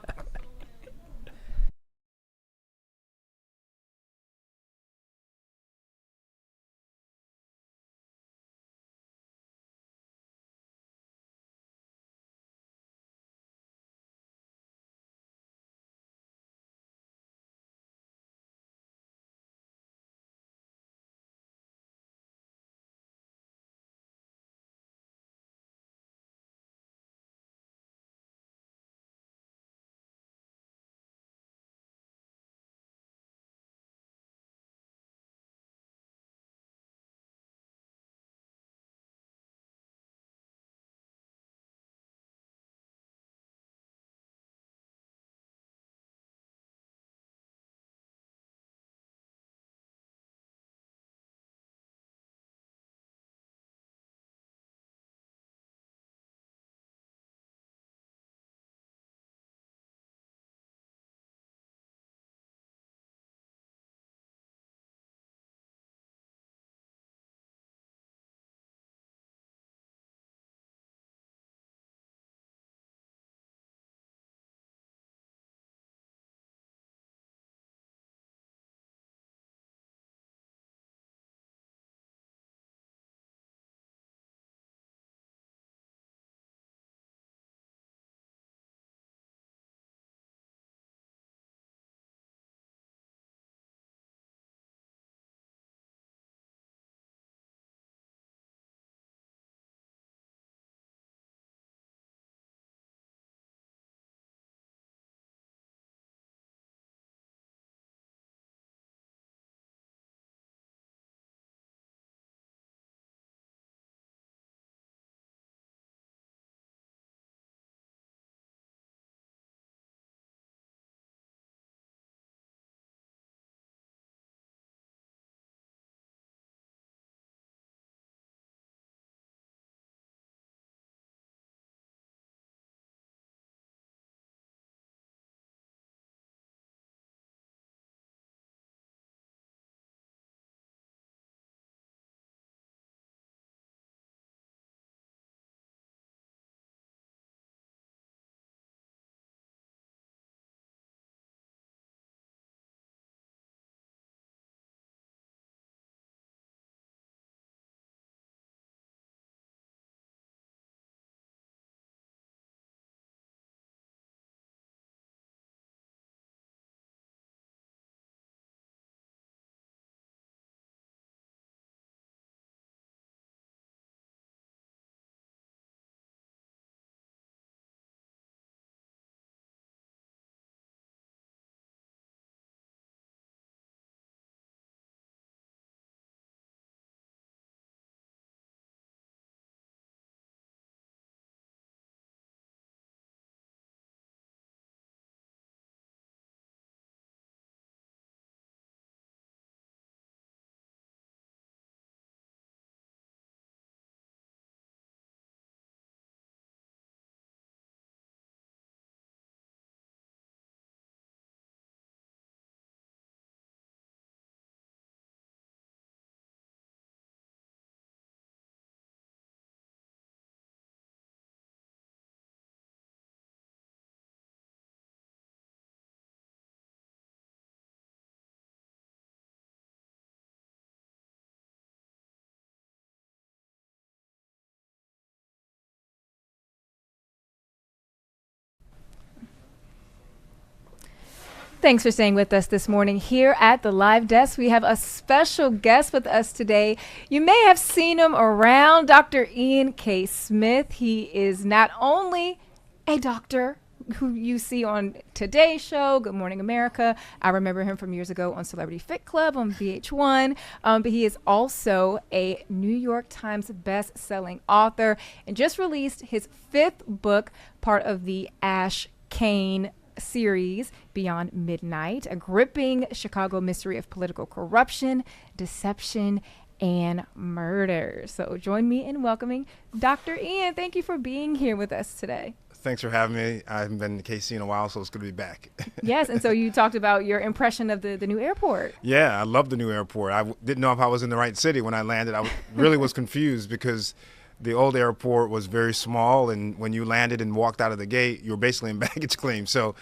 Thanks for staying with us this morning. Here at the live desk, we have a special guest with us today. You may have seen him around, Dr. Ian K. Smith. He is not only a doctor who you see on Today's Show, Good Morning America. I remember him from years ago on Celebrity Fit Club on VH1. But he is also a New York Times best-selling author and just released his 5th book, part of the Ash Kane series, Beyond Midnight, a gripping Chicago mystery of political corruption, deception, and murder. So join me in welcoming Dr. Ian. Thank you for being here with us today. Thanks for having me. I haven't been to KC in a while, so it's good to be back. Yes, and so you talked about your impression of the new airport. Yeah, I love the new airport. I didn't know if I was in the right city when I landed. I really was confused because the old airport was very small, and when you landed and walked out of the gate, you were basically in baggage claim. So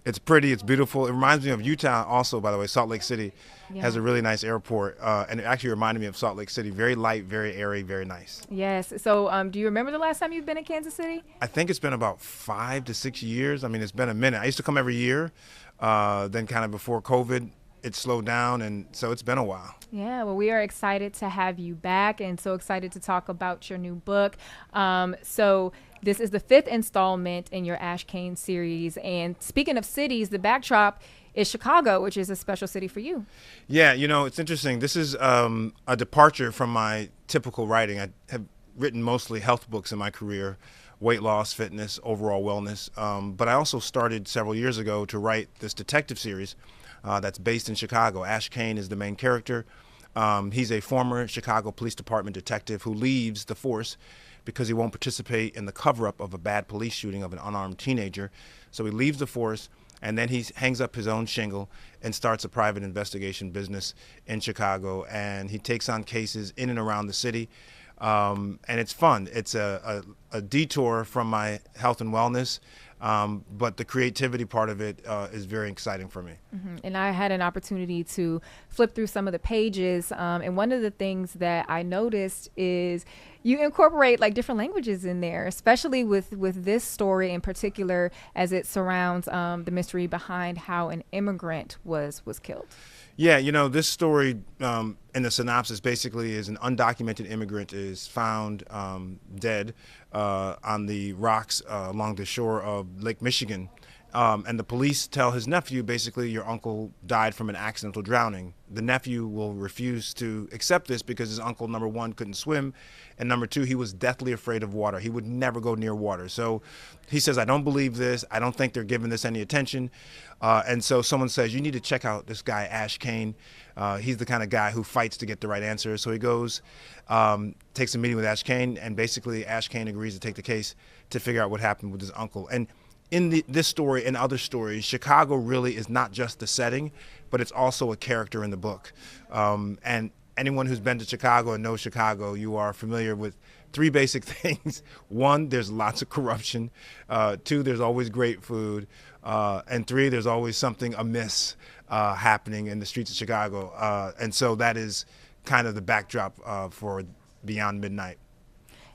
it's pretty, it's beautiful. It reminds me of Utah also, by the way. Salt Lake City has a really nice airport, and it actually reminded me of Salt Lake City. Very light, very airy, very nice. Yes. So do you remember the last time you've been in Kansas City? I think it's been about 5 to 6 years. I mean, it's been a minute. I used to come every year. Then kind of before COVID, it slowed down, and so it's been a while. Yeah, well, we are excited to have you back and so excited to talk about your new book. So this is the 5th installment in your Ash Kane series. And speaking of cities, the backdrop is Chicago, which is a special city for you. Yeah, you know, it's interesting. This is a departure from my typical writing. I have written mostly health books in my career, weight loss, fitness, overall wellness. But I also started several years ago to write this detective series that's based in Chicago. Ash Kane is the main character. He's a former Chicago Police Department detective who leaves the force because he won't participate in the cover-up of a bad police shooting of an unarmed teenager. So he leaves the force, and then he hangs up his own shingle and starts a private investigation business in Chicago. And he takes on cases in and around the city. And it's fun. It's a detour from my health and wellness. But the creativity part of it is very exciting for me. Mm-hmm. And I had an opportunity to flip through some of the pages. And one of the things that I noticed is you incorporate like different languages in there, especially with this story in particular, as it surrounds the mystery behind how an immigrant was killed. Yeah, you know, this story in the synopsis basically is an undocumented immigrant is found dead on the rocks along the shore of Lake Michigan. And the police tell his nephew, basically, your uncle died from an accidental drowning. The nephew will refuse to accept this because his uncle, number one, couldn't swim, and number two, he was deathly afraid of water. He would never go near water. So he says, I don't believe this. I don't think they're giving this any attention. And so someone says, you need to check out this guy, Ash Kane. He's the kind of guy who fights to get the right answer. So he goes, takes a meeting with Ash Kane, and basically Ash Kane agrees to take the case to figure out what happened with his uncle. And in this story and other stories, Chicago really is not just the setting, but it's also a character in the book. And anyone who's been to Chicago and knows Chicago, you are familiar with 3 basic things. 1, there's lots of corruption. 2, there's always great food. And 3, there's always something amiss happening in the streets of Chicago. And so that is kind of the backdrop for Beyond Midnight.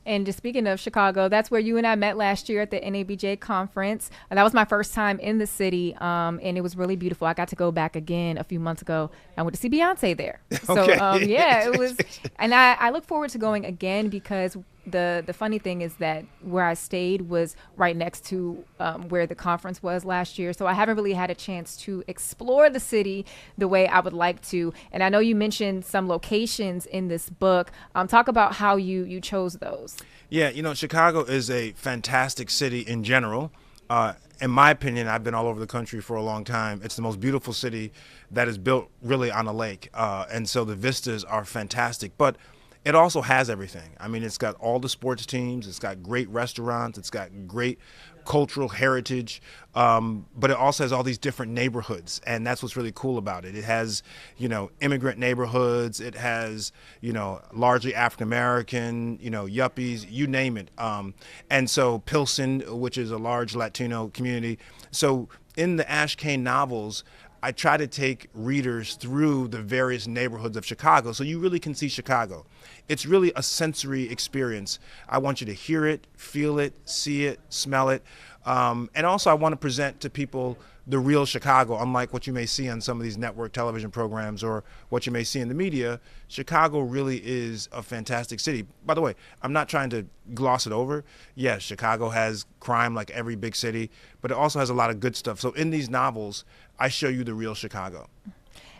And just speaking of Chicago, that's where you and I met last year at the NABJ conference. That was my first time in the city, and it was really beautiful. I got to go back again a few months ago. I went to see Beyonce there. Okay. So, yeah, it was. And I look forward to going again because the funny thing is that where I stayed was right next to where the conference was last year. So I haven't really had a chance to explore the city the way I would like to. And I know you mentioned some locations in this book. Talk about how you chose those. Yeah, you know, Chicago is a fantastic city in general. In my opinion, I've been all over the country for a long time. It's the most beautiful city that is built really on a lake. And so the vistas are fantastic. But it also has everything. I mean, it's got all the sports teams. It's got great restaurants. It's got great cultural heritage. But it also has all these different neighborhoods. And that's what's really cool about it. It has, you know, immigrant neighborhoods. It has, you know, largely African-American, you know, yuppies, you name it. And so Pilsen, which is a large Latino community. So in the Ash Kane novels, I try to take readers through the various neighborhoods of Chicago so you really can see Chicago. It's really a sensory experience. I want you to hear it, feel it, see it, smell it. And also I want to present to people the real Chicago, unlike what you may see on some of these network television programs or what you may see in the media. Chicago really is a fantastic city. By the way, I'm not trying to gloss it over. Yes, Chicago has crime like every big city, but it also has a lot of good stuff. So in these novels, I show you the real Chicago.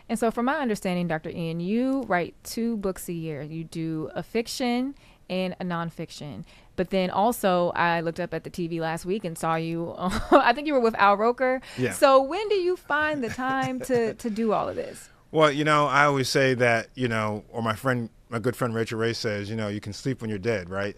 And so from my understanding, Dr. Ian, you write 2 books a year. You do a fiction and a nonfiction. But then also, I looked up at the TV last week and saw you, I think you were with Al Roker. Yeah. So when do you find the time to do all of this? Well, I always say that, or my good friend Rachel Ray says, you can sleep when you're dead, right?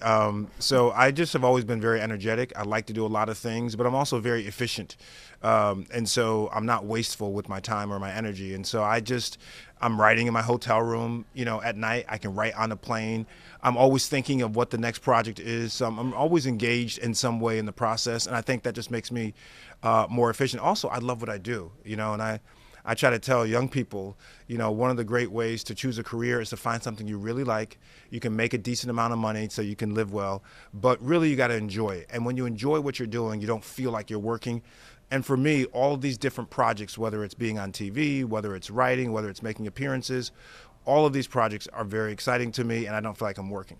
So I just have always been very energetic. I like to do a lot of things, but I'm also very efficient. And so I'm not wasteful with my time or my energy. And so I'm writing in my hotel room, at night. I can write on a plane. I'm always thinking of what the next project is. So I'm always engaged in some way in the process. And I think that just makes me more efficient. Also, I love what I do, and I try to tell young people, one of the great ways to choose a career is to find something you really like. You can make a decent amount of money so you can live well, but really you got to enjoy it. And when you enjoy what you're doing, you don't feel like you're working. And for me, all of these different projects, whether it's being on TV, whether it's writing, whether it's making appearances, all of these projects are very exciting to me, and I don't feel like I'm working.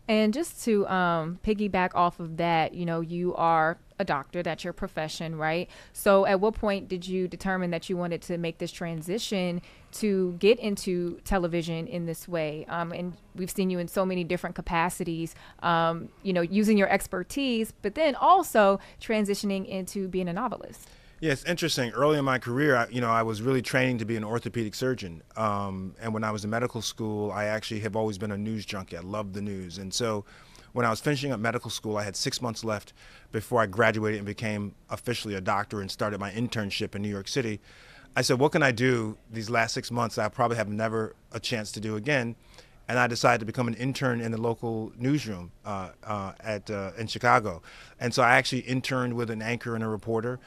And just to piggyback off of that, you are a doctor, that's your profession, right? So at what point did you determine that you wanted to make this transition to get into television in this way? And we've seen you in so many different capacities, using your expertise, but then also transitioning into being a novelist. Yeah, it's interesting. Early in my career, I was really training to be an orthopedic surgeon. And when I was in medical school, I actually have always been a news junkie. I loved the news. And so when I was finishing up medical school, I had 6 months left before I graduated and became officially a doctor and started my internship in New York City. I said, what can I do these last 6 months that I probably have never a chance to do again? And I decided to become an intern in the local newsroom in Chicago. And so I actually interned with an anchor and a reporter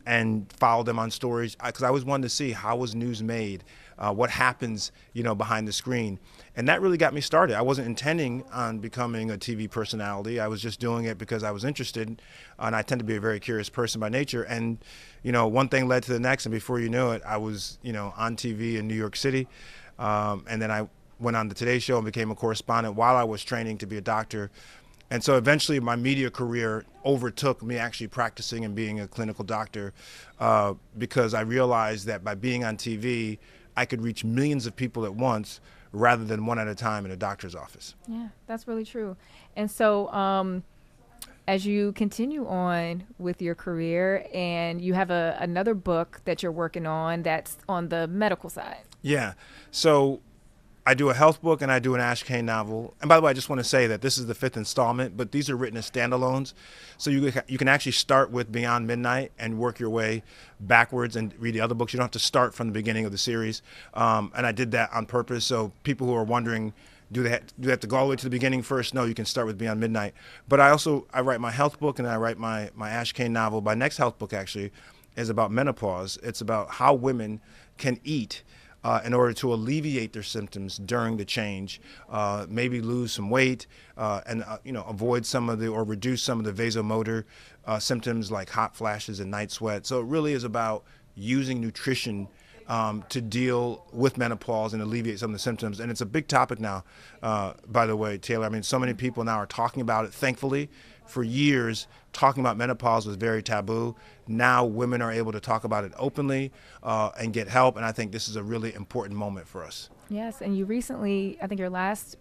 and followed them on stories because I always wanted to see how was news made, what happens, behind the screen. And that really got me started. I wasn't intending on becoming a TV personality. I was just doing it because I was interested, and I tend to be a very curious person by nature. And, one thing led to the next, and before you knew it, I was, on TV in New York City. And then I went on the Today Show and became a correspondent while I was training to be a doctor. And so eventually my media career overtook me actually practicing and being a clinical doctor because I realized that by being on TV, I could reach millions of people at once rather than one at a time in a doctor's office. Yeah, that's really true. And so as you continue on with your career and you have another book that you're working on that's on the medical side. Yeah. So I do a health book and I do an Ash Kane novel. And by the way, I just want to say that this is the 5th installment, but these are written as standalones. So you can actually start with Beyond Midnight and work your way backwards and read the other books. You don't have to start from the beginning of the series. And I did that on purpose. So people who are wondering, do they have to go all the way to the beginning first? No, you can start with Beyond Midnight. But I write my health book and I write my Ash Kane novel. My next health book actually is about menopause. It's about how women can eat in order to alleviate their symptoms during the change, maybe lose some weight, and avoid or reduce some of the vasomotor symptoms like hot flashes and night sweat. So it really is about using nutrition to deal with menopause and alleviate some of the symptoms. And it's a big topic now, by the way, Taylor. I mean, so many people now are talking about it, thankfully. For years, talking about menopause was very taboo. Now women are able to talk about it openly and get help, and I think this is a really important moment for us. Yes, and you recently, I think your last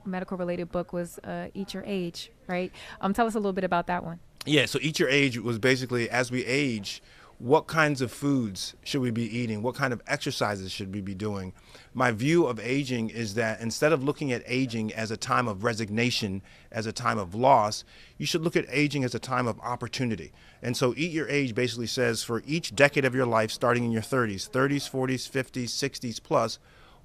medical-related book was Eat Your Age, right? Tell us a little bit about that one. Yeah, so Eat Your Age was basically, as we age, what kinds of foods should we be eating? What kind of exercises should we be doing? My view of aging is that instead of looking at aging as a time of resignation, as a time of loss, you should look at aging as a time of opportunity. And so Eat Your Age basically says for each decade of your life, starting in your 30s, 40s, 50s, 60s plus,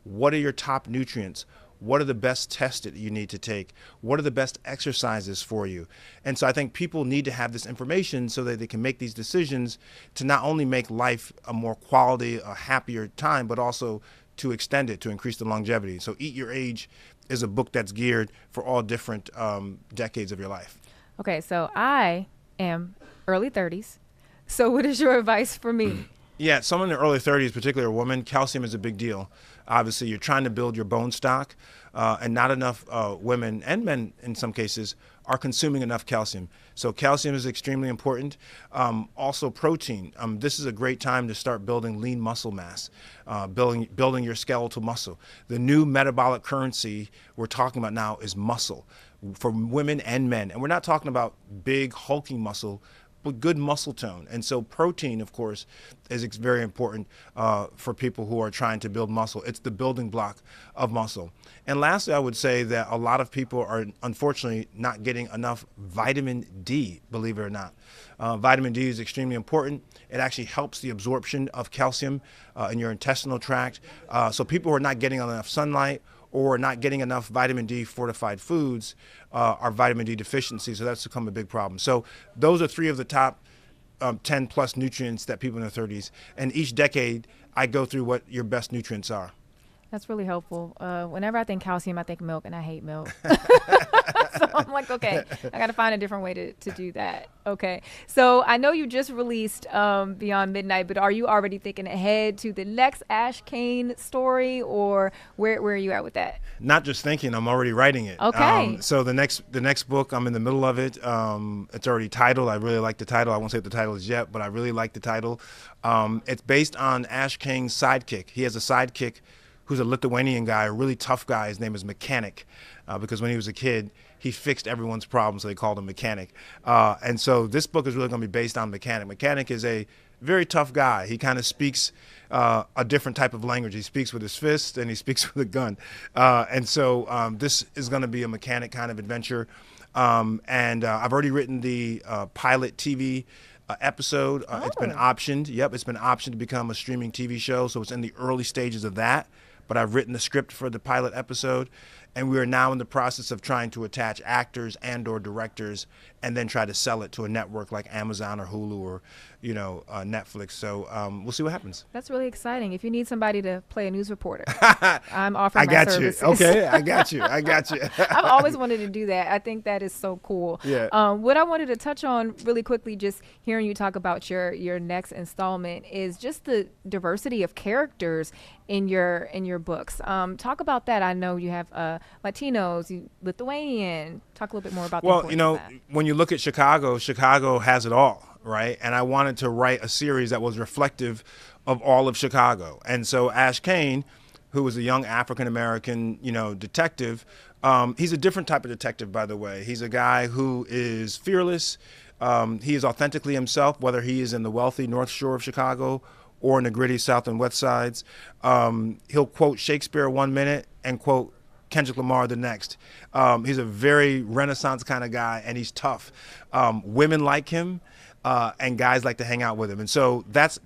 what are your top nutrients? What are the best tests that you need to take? What are the best exercises for you? And so I think people need to have this information so that they can make these decisions to not only make life a more quality, a happier time, but also to extend it, to increase the longevity. So Eat Your Age is a book that's geared for all different decades of your life. Okay, so I am early 30s. So what is your advice for me? Yeah, someone in their early 30s, particularly a woman, calcium is a big deal. Obviously, you're trying to build your bone stock, and not enough women and men, in some cases, are consuming enough calcium. So calcium is extremely important. Also protein. This is a great time to start building lean muscle mass, building your skeletal muscle. The new metabolic currency we're talking about now is muscle for women and men. And we're not talking about big hulking muscle, but good muscle tone. And so protein, of course, is very important for people who are trying to build muscle. It's the building block of muscle. And lastly, I would say that a lot of people are unfortunately not getting enough vitamin D, believe it or not. Vitamin D is extremely important. It actually helps the absorption of calcium in your intestinal tract. So people who are not getting enough sunlight or not getting enough vitamin D fortified foods are vitamin D deficiency. So that's become a big problem. So those are three of the top 10 plus nutrients that people in their 30s. And each decade, I go through what your best nutrients are. That's really helpful. Whenever I think calcium, I think milk, and I hate milk. So I'm like, okay, I got to find a different way to do that. Okay. So I know you just released Beyond Midnight, but are you already thinking ahead to the next Ash Kane story, or where are you at with that? Not just thinking, I'm already writing it. Okay. So the next book, I'm in the middle of it. It's already titled. I really like the title. I won't say what the title is yet, but I really like the title. It's based on Ash Kane's sidekick. He has a sidekick who's a Lithuanian guy, a really tough guy. His name is Mechanic, because when he was a kid, he fixed everyone's problems, so they called him Mechanic. And so this book is really going to be based on Mechanic. Mechanic is a very tough guy. He kind of speaks a different type of language. He speaks with his fists and he speaks with a gun. And so this is going to be a Mechanic kind of adventure. And I've already written the pilot TV episode. It's been optioned. Yep, it's been optioned to become a streaming TV show. So it's in the early stages of that. But I've written the script for the pilot episode, and we are now in the process of trying to attach actors and or directors and then try to sell it to a network like Amazon or Hulu or, Netflix. So we'll see what happens. That's really exciting. If you need somebody to play a news reporter, I'm offering my services. You. Okay, I got you. I've always wanted to do that. I think that is so cool. Yeah. What I wanted to touch on really quickly, just hearing you talk about your next installment, is just the diversity of characters in your books. Talk about that. I know you have Latinos, Lithuanian. Talk a little bit more about that. Well, when you look at Chicago has it all, right? And I wanted to write a series that was reflective of all of Chicago. And so Ash Kane, who was a young African-American, detective, he's a different type of detective, by the way. He's a guy who is fearless. He is authentically himself, whether he is in the wealthy North Shore of Chicago or in the gritty South and West Sides. He'll quote Shakespeare 1 minute and quote Kendrick Lamar the next. He's a very Renaissance kind of guy, and he's tough. Women like him, and guys like to hang out with him. And so that's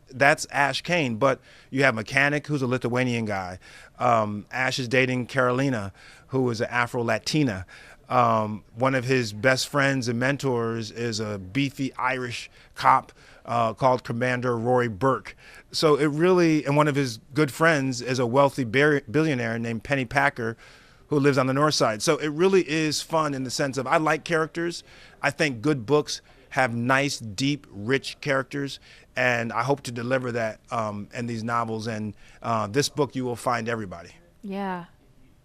Ash Kane. But you have Mechanic, who's a Lithuanian guy. Ash is dating Carolina, who is an Afro-Latina. One of his best friends and mentors is a beefy Irish cop called Commander Rory Burke. So it really, and one of his good friends is a wealthy billionaire named Penny Packer, who lives on the North Side. So it really is fun in the sense of I like characters. I think good books have nice, deep, rich characters, and I hope to deliver that in these novels. And this book, you will find everybody. Yeah,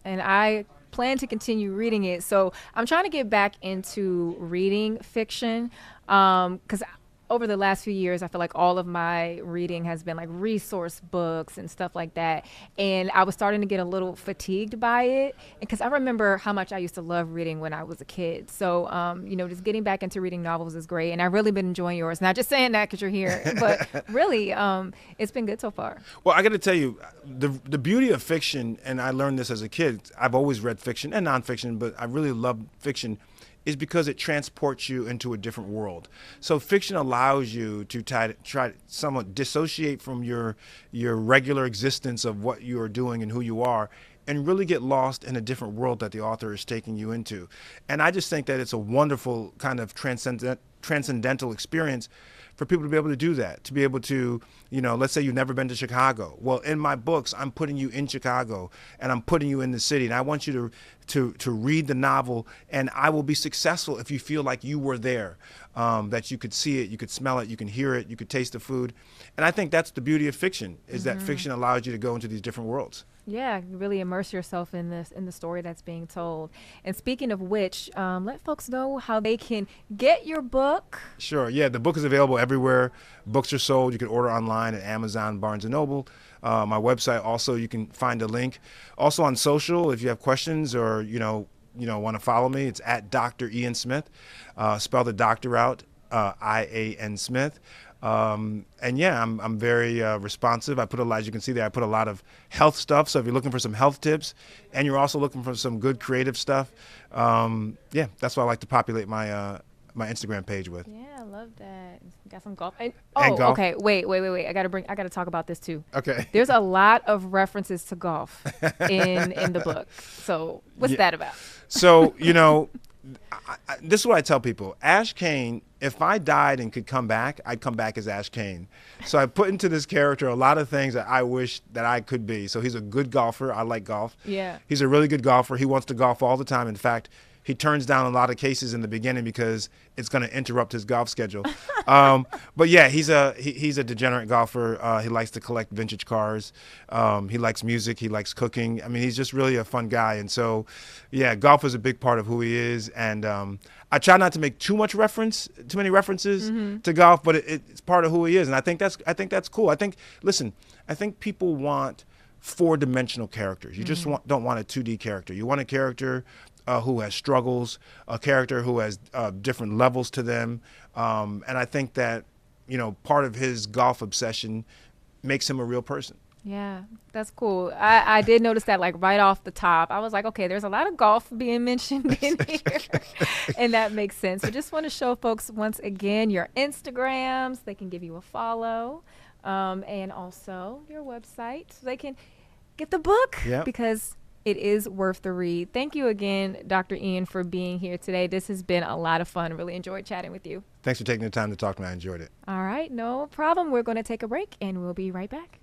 and I plan to continue reading it. So I'm trying to get back into reading fiction because over the last few years, I feel like all of my reading has been like resource books and stuff like that. And I was starting to get a little fatigued by it because I remember how much I used to love reading when I was a kid. So, just getting back into reading novels is great. And I've really been enjoying yours. Not just saying that because you're here, but really, it's been good so far. Well, I got to tell you, the beauty of fiction, and I learned this as a kid, I've always read fiction and nonfiction, but I really love fiction, is because it transports you into a different world. So fiction allows you to try to somewhat dissociate from your regular existence of what you are doing and who you are, and really get lost in a different world that the author is taking you into. And I just think that it's a wonderful kind of transcendental experience for people to be able to do that, to be able to, let's say you've never been to Chicago. Well, in my books, I'm putting you in Chicago and I'm putting you in the city. And I want you to read the novel, and I will be successful if you feel like you were there. that you could see it, you could smell it, you can hear it, you could taste the food. And I think that's the beauty of fiction, is that fiction allows you to go into these different worlds. Yeah, really immerse yourself in the story that's being told. And speaking of which, let folks know how they can get your book. Sure. Yeah, the book is available everywhere books are sold. You can order online at Amazon, Barnes & Noble. My website also, you can find a link. Also on social, if you have questions or, want to follow me, it's at Dr. Ian Smith. Spell the doctor out, I-A-N Smith. And yeah, I'm very responsive. As you can see there, I put a lot of health stuff. So if you're looking for some health tips and you're also looking for some good creative stuff, yeah, that's what I like to populate my my Instagram page with. Yeah, I love that. Got some golf. And golf. Okay. Wait. I gotta talk about this too. Okay. There's a lot of references to golf in the book. So what's that about? So, this is what I tell people. Ash Kane, if I died and could come back, I'd come back as Ash Kane. So I put into this character a lot of things that I wish that I could be. So he's a good golfer. I like golf. Yeah. He's a really good golfer. He wants to golf all the time. In fact, he turns down a lot of cases in the beginning because it's going to interrupt his golf schedule. But yeah, he's a degenerate golfer. He likes to collect vintage cars. He likes music. He likes cooking. I mean, he's just really a fun guy. And so, yeah, golf is a big part of who he is. And I try not to make too many references to golf, but it's part of who he is. And I think that's cool. I think people want four-dimensional characters. You just don't want a 2D character. You want a character who has struggles, a character who has different levels to them. And I think that, part of his golf obsession makes him a real person. Yeah, that's cool. I did notice that right off the top. I was like, okay, there's a lot of golf being mentioned in here. And that makes sense. So just want to show folks once again your Instagrams. They can give you a follow. And also your website so they can get the book because it is worth the read. Thank you again, Dr. Ian, for being here today. This has been a lot of fun. Really enjoyed chatting with you. Thanks for taking the time to talk to me. I enjoyed it. All right, no problem. We're going to take a break and we'll be right back.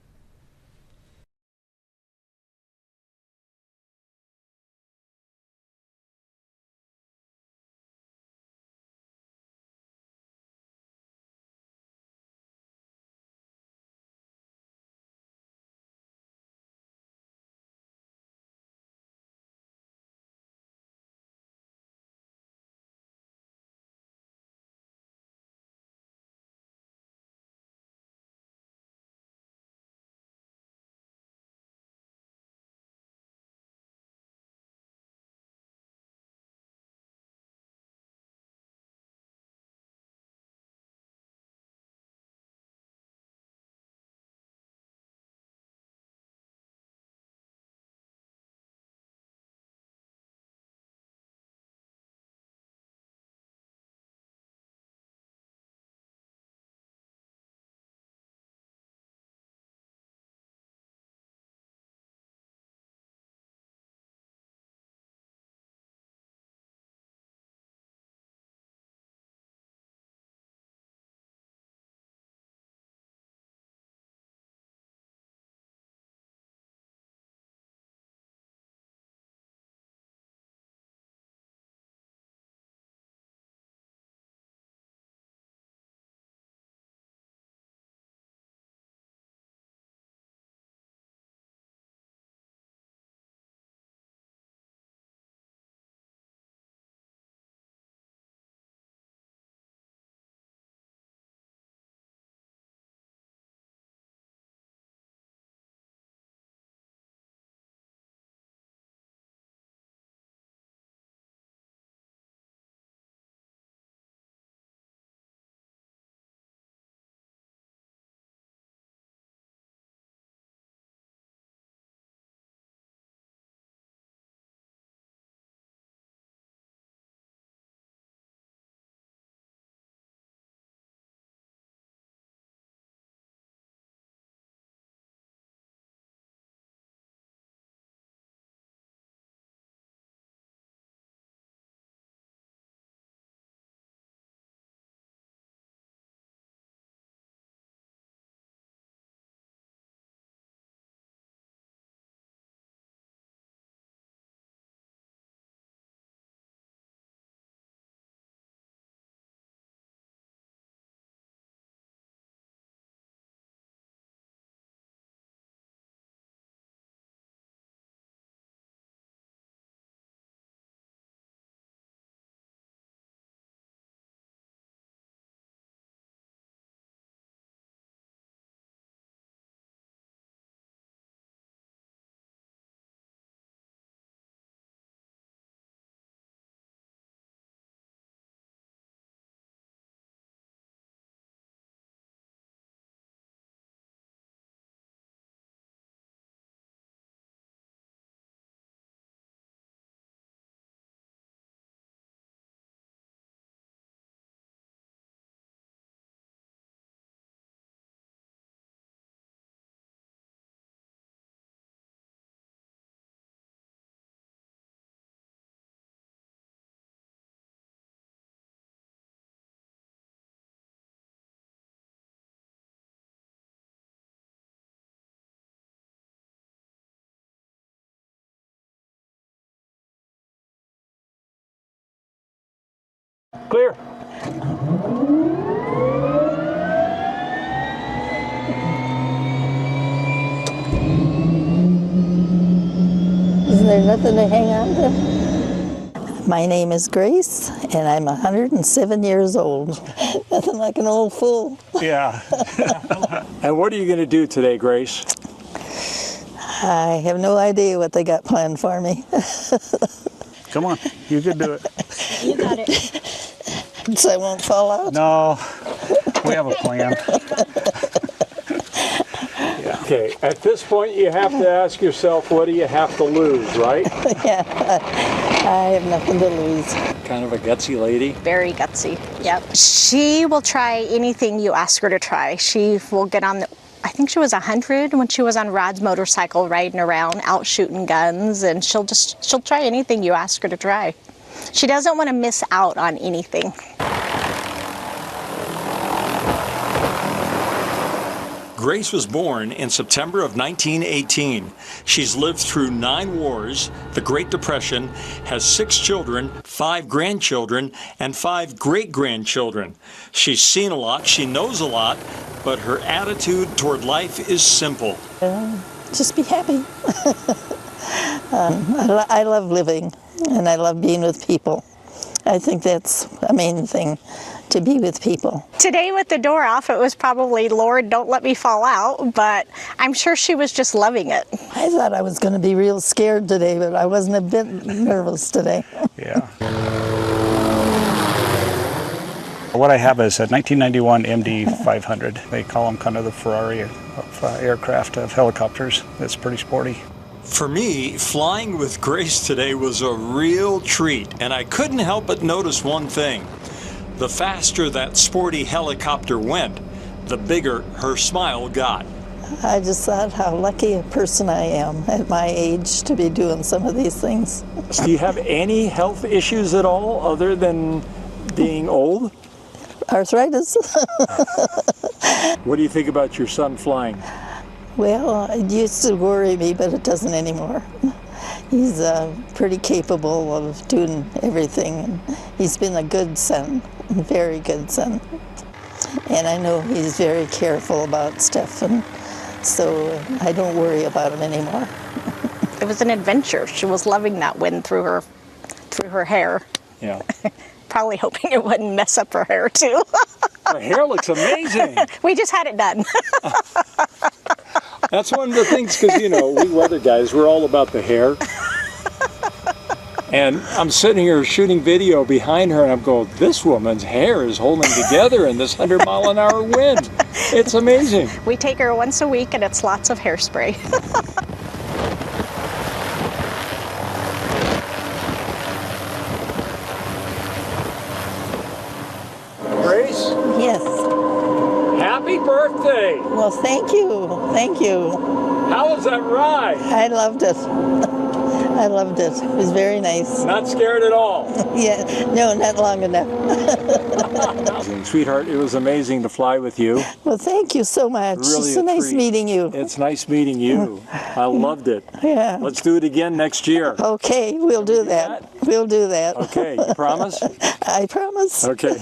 Clear. Is there nothing to hang on to? My name is Grace, and I'm 107 years old. Nothing like an old fool. Yeah. And what are you going to do today, Grace? I have no idea what they got planned for me. Come on, you can do it. You got it. So I won't fall out? No, we have a plan. Yeah. Okay, at this point you have to ask yourself, what do you have to lose, right? Yeah, I have nothing to lose. Kind of a gutsy lady. Very gutsy, yep. She will try anything you ask her to try. She will get on the, I think she was 100 when she was on Rod's motorcycle riding around, out shooting guns, and she'll try anything you ask her to try. She doesn't want to miss out on anything. Grace was born in September of 1918. She's lived through 9 wars, the Great Depression, has 6 children, 5 grandchildren, and 5 great-grandchildren. She's seen a lot, she knows a lot, but her attitude toward life is simple. Just be happy. I love living, and I love being with people. I think that's a main thing, to be with people. Today with the door off, it was probably, Lord, don't let me fall out, but I'm sure she was just loving it. I thought I was going to be real scared today, but I wasn't a bit nervous today. Yeah. What I have is a 1991 MD-500. They call them kind of the Ferrari of aircraft, of helicopters. It's pretty sporty. For me, flying with Grace today was a real treat, and I couldn't help but notice one thing. The faster that sporty helicopter went, the bigger her smile got. I just thought how lucky a person I am at my age to be doing some of these things. Do you have any health issues at all other than being old? Arthritis. What do you think about your son flying? Well, it used to worry me, but it doesn't anymore. He's pretty capable of doing everything. He's been a good son, a very good son. And I know he's very careful about stuff, and so I don't worry about him anymore. It was an adventure. She was loving that wind through her hair. Yeah. Probably hoping it wouldn't mess up her hair too. Her hair looks amazing. We just had it done. That's one of the things, because, you know, we weather guys, we're all about the hair. And I'm sitting here shooting video behind her, and I'm going, this woman's hair is holding together in this 100-mile-an-hour wind. It's amazing. We take her once a week, and it's lots of hairspray. Grace? Yes. Happy birthday! Well, thank you. Thank you. How was that ride? I loved it. I loved it. It was very nice. Not scared at all? Yeah, no, not long enough. Sweetheart, it was amazing to fly with you. Well, thank you so much. Really it's so nice treat. meeting you. It's nice meeting you. I loved it. Yeah. Let's do it again next year. Okay, we'll do that. We'll do that. Okay, you promise? I promise. Okay.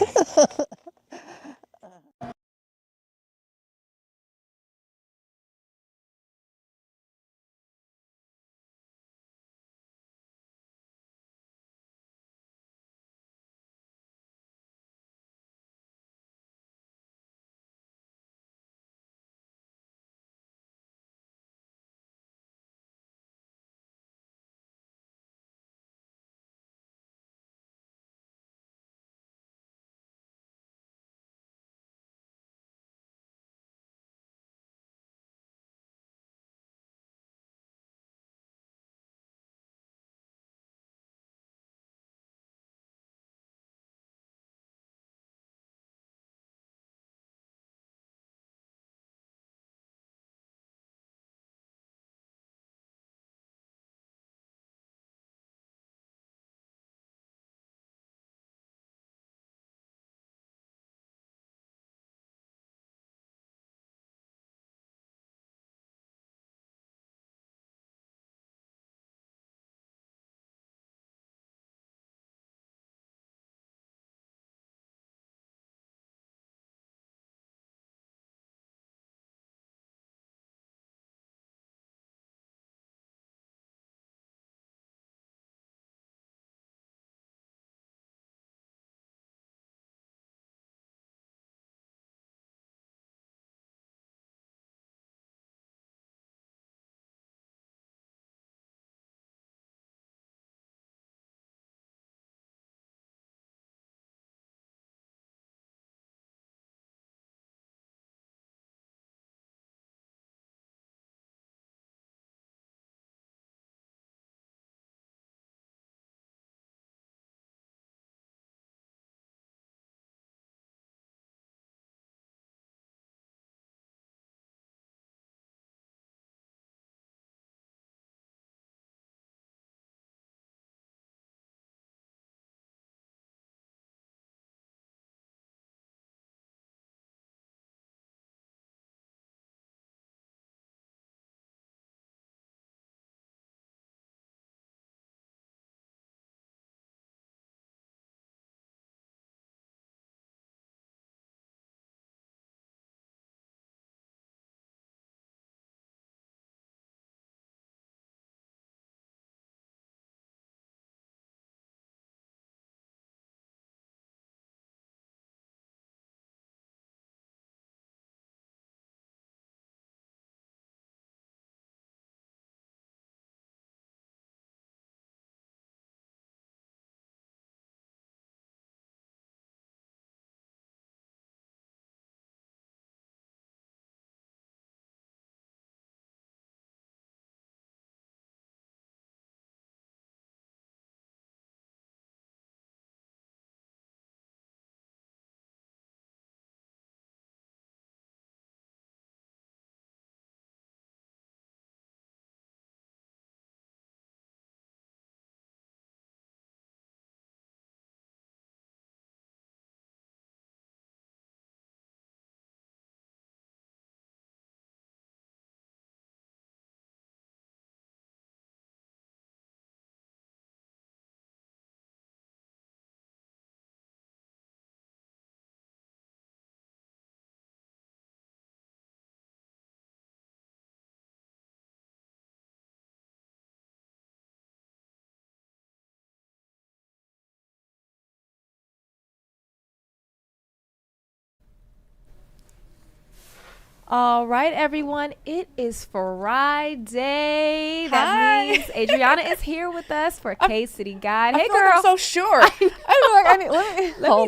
All right, everyone. It is Friday. Hi. That means Adriana is here with us for K City Guide. I Hey, feel like girl. I'm so short.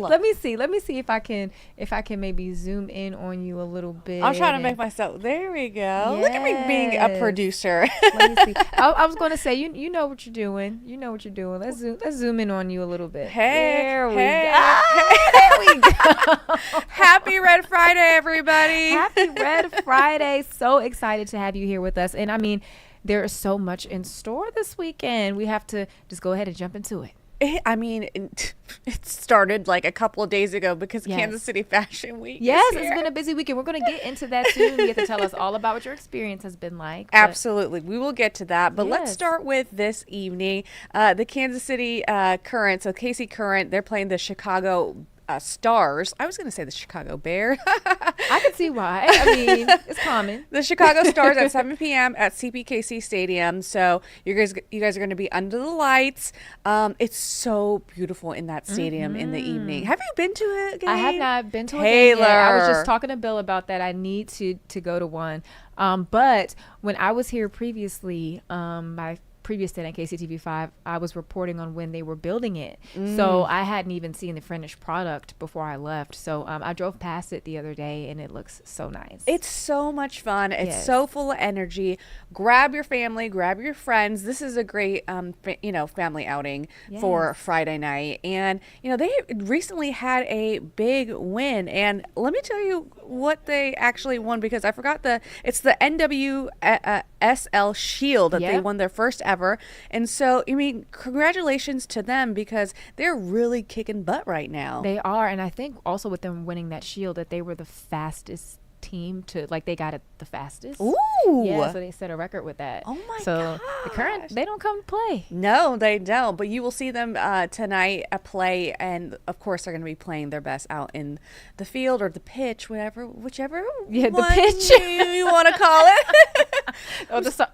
Let me see if I can maybe zoom in on you a little bit. I'm trying to make myself. There we go. Look at me being a Yes. producer. Let me see. I was going to say you know what you're doing. You know what you're doing. Let's zoom in on you a little bit. There we go. There we go. Happy Red Friday, everybody. Happy Red Friday. So excited to have you here with us. And I mean, there is so much in store this weekend. We have to just go ahead and jump into it. It started like a couple of days ago because Yes. Kansas City Fashion Week. Yes, is it's here. been a busy weekend. We're going to get into that soon. You get to tell us all about what your experience has been like. but- Absolutely. We will get to that. But let's Yes. start with this evening. The Kansas City Current, so KC Current, they're playing the Chicago Stars. I was going to say the Chicago Bears. I can see why. I mean, it's common. The Chicago Stars at 7 p.m. at CPKC Stadium. So you guys are going to be under the lights. It's so beautiful in that stadium in the evening. Have you been to a game? I have not been to a Taylor. game yet. I was just talking to Bill about that. I need to go to one. But when I was here previously, my previous stint at KCTV5, I was reporting on when they were building it. So I hadn't even seen the finished product before I left. So I drove past it the other day and it looks so nice. It's so much fun. It's Yes. so full of energy. Grab your family, grab your friends. This is a great, family outing for Yes. Friday night. And, they recently had a big win. And let me tell you what they actually won, because I forgot it's the NWSL Shield that they Yep. won their first ever. And so, congratulations to them, because they're really kicking butt right now. They are, and I think also with them winning that shield that they were the fastest team to, like, they got it the fastest. Ooh. Yeah, so they set a record with that. Oh my So the Current, they don't come to play. No, they don't. But you will see them tonight play, and of course they're going to be playing their best out in the field or the pitch, whichever Yeah, the one pitch. you want to call it.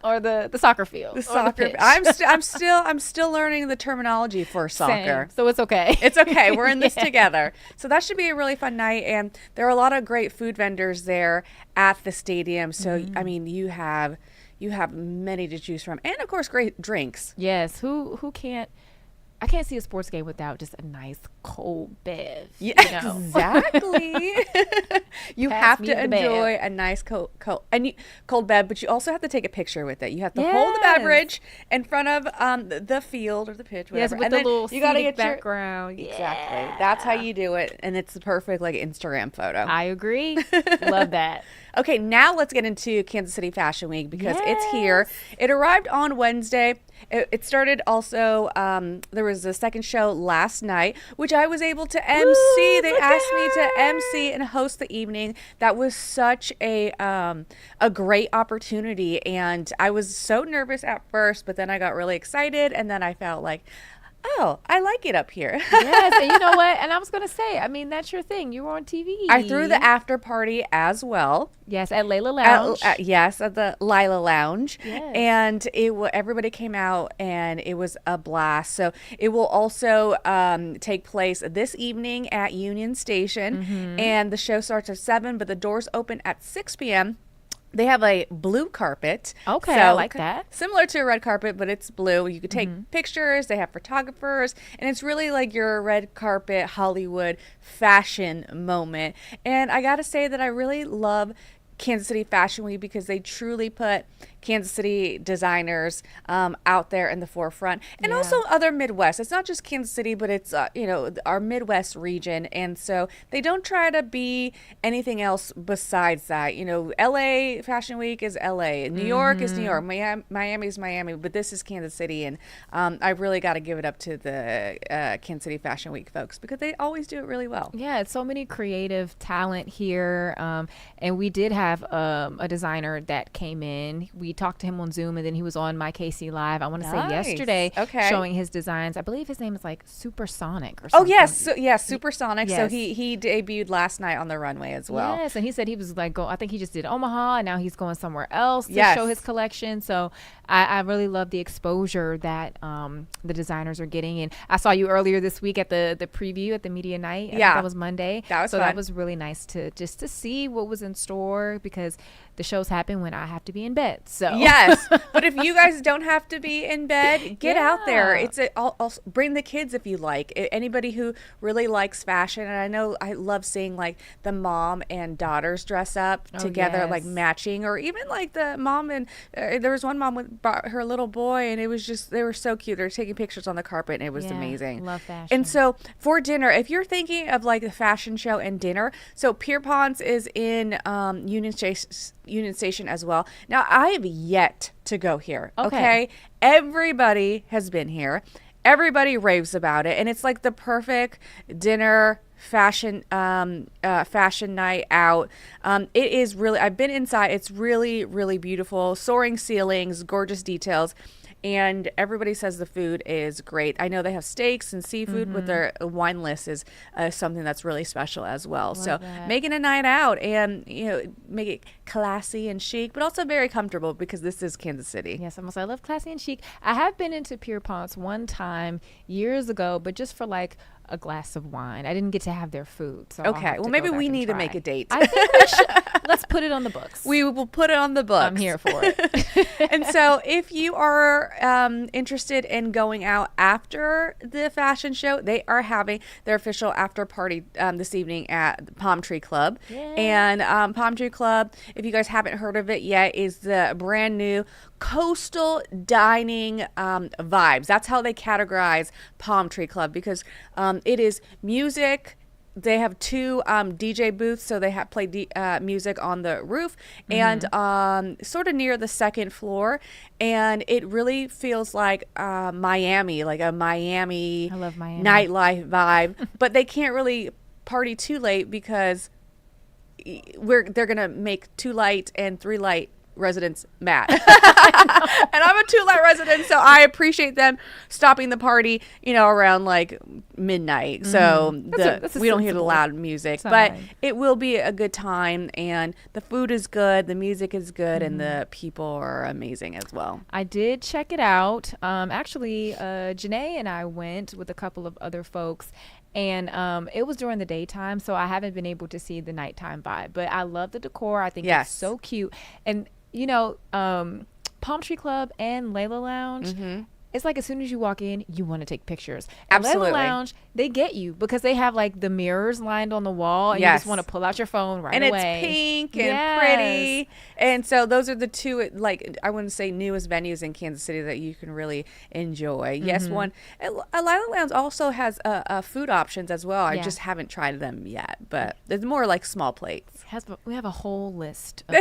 or the soccer field. The or soccer. pitch. I'm still learning the terminology for soccer. Same. So it's okay. It's okay. We're in this Yeah. together. So that should be a really fun night. And there are a lot of great food vendors there at the stadium. So, you have many to choose from. And, of course, great drinks. Yes. Who can't? I can't see a sports game without just a nice cold bev. Yeah, you know? exactly. You Pass have me to the bev. enjoy a nice cold bev, but you also have to take a picture with it. You have to hold the Yes. beverage in front of the field or the pitch, Yes, whatever. with and the then little you gotta scenic get your background. Exactly. That's how you do it, and it's the perfect Instagram photo. I agree. Love that. Okay, now let's get into Kansas City Fashion Week, because it's here. It arrived on Wednesday. It started also, there was a second show last night, which I was able to MC. They asked me to MC and host the evening. That was such a great opportunity, and I was so nervous at first, but then I got really excited, and then I felt like, oh, I like it up here. Yes, and you know what? And I was going to say, I mean, that's your thing. You were on TV. I threw the after party as well. Yes, at Layla Lounge. Yes, at the Lila Lounge. Yes. And everybody came out, and it was a blast. So it will also take place this evening at Union Station. And the show starts at 7, but the doors open at 6 p.m. They have a blue carpet. Okay, I like that. Similar to a red carpet, but it's blue. You could take pictures. They have photographers. And it's really like your red carpet Hollywood fashion moment. And I got to say that I really love Kansas City Fashion Week, because they truly put Kansas City designers out there in the forefront, and also other Midwest. It's not just Kansas City, but it's our Midwest region, and so they don't try to be anything else besides that. LA Fashion Week is LA, New York is New York, Miami is Miami, but this is Kansas City, and I really got to give it up to the Kansas City Fashion Week folks, because they always do it really well. Yeah, it's so many creative talent here, and we did have a designer that came in. We talked to him on Zoom, and then he was on my KC Live, I want to say Nice. yesterday, Okay. showing his designs. I believe his name is like Supersonic or Oh something. yes, Supersonic. So Yes. he debuted last night on the runway as well. Yes, and he said he was like, I think he just did Omaha, and now he's going somewhere else to Yes. show his collection. So I really love the exposure that the designers are getting. And I saw you earlier this week at the preview at the media night. I think that was Monday. That was so fun. that was really nice to see what was in store, because the shows happen when I have to be in bed. So Yes, but if you guys don't have to be in bed, get out there. Yeah. I'll bring the kids if you like. Anybody who really likes fashion, and I know I love seeing like the mom and daughters dress up Oh, together, like yes. matching, or even like the mom and there was one mom with brought her little boy, and it was just, they were so cute. They were taking pictures on the carpet, and it was Yeah, amazing. love fashion. And so for dinner, if you're thinking of like the fashion show and dinner, so Pierpont's is in Union Station as well. Now, I have yet to go here. Okay. Everybody has been here. Everybody raves about it, and it's like the perfect dinner fashion night out. It is really, I've been inside. It's really, really beautiful. Soaring ceilings, gorgeous details. And everybody says the food is great. I know they have steaks and seafood, but their wine list is something that's really special as well. So that. making a night out, and make it classy and chic, but also very comfortable, because this is Kansas City. Yes, I love classy and chic. I have been into Pierpont's one time years ago, but just for like a glass of wine. I didn't get to have their food. So I'll Okay, have well to maybe go back we and need to try. make a date. I think we should. Let's put it on the books. We will put it on the books. I'm here for it. And so if you are interested in going out after the fashion show, they are having their official after party this evening at Palm Tree Club. And Palm Tree Club, if you guys haven't heard of it yet, is the brand new coastal dining vibes. That's how they categorize Palm Tree Club, because it is music. They have two DJ booths, so they have play music on the roof and sort of near the second floor, and it really feels like Miami, like a Miami, I love Miami nightlife vibe. But they can't really party too late, because they're gonna make 2 light and 3 light residents mad. And I'm a 2 light resident, so I appreciate them stopping the party, around like midnight. So we don't hear the loud music, but it will be a good time, and the food is good, the music is good, and the people are amazing as well. I did check it out. Actually, Janae and I went with a couple of other folks, and it was during the daytime, so I haven't been able to see the nighttime vibe. But I love the decor. I think it's so cute. And Palm Tree Club and Layla Lounge, it's like as soon as you walk in, you want to take pictures. At Absolutely. Layla Lounge, they get you because they have like the mirrors lined on the wall, and you just want to pull out your phone right away. And it's pink and pretty. And so those are the two, like, I wouldn't say newest venues in Kansas City that you can really enjoy. Yes, one. Layla Lounge also has food options as well. I just haven't tried them yet, but it's more like small plates. We have a whole list of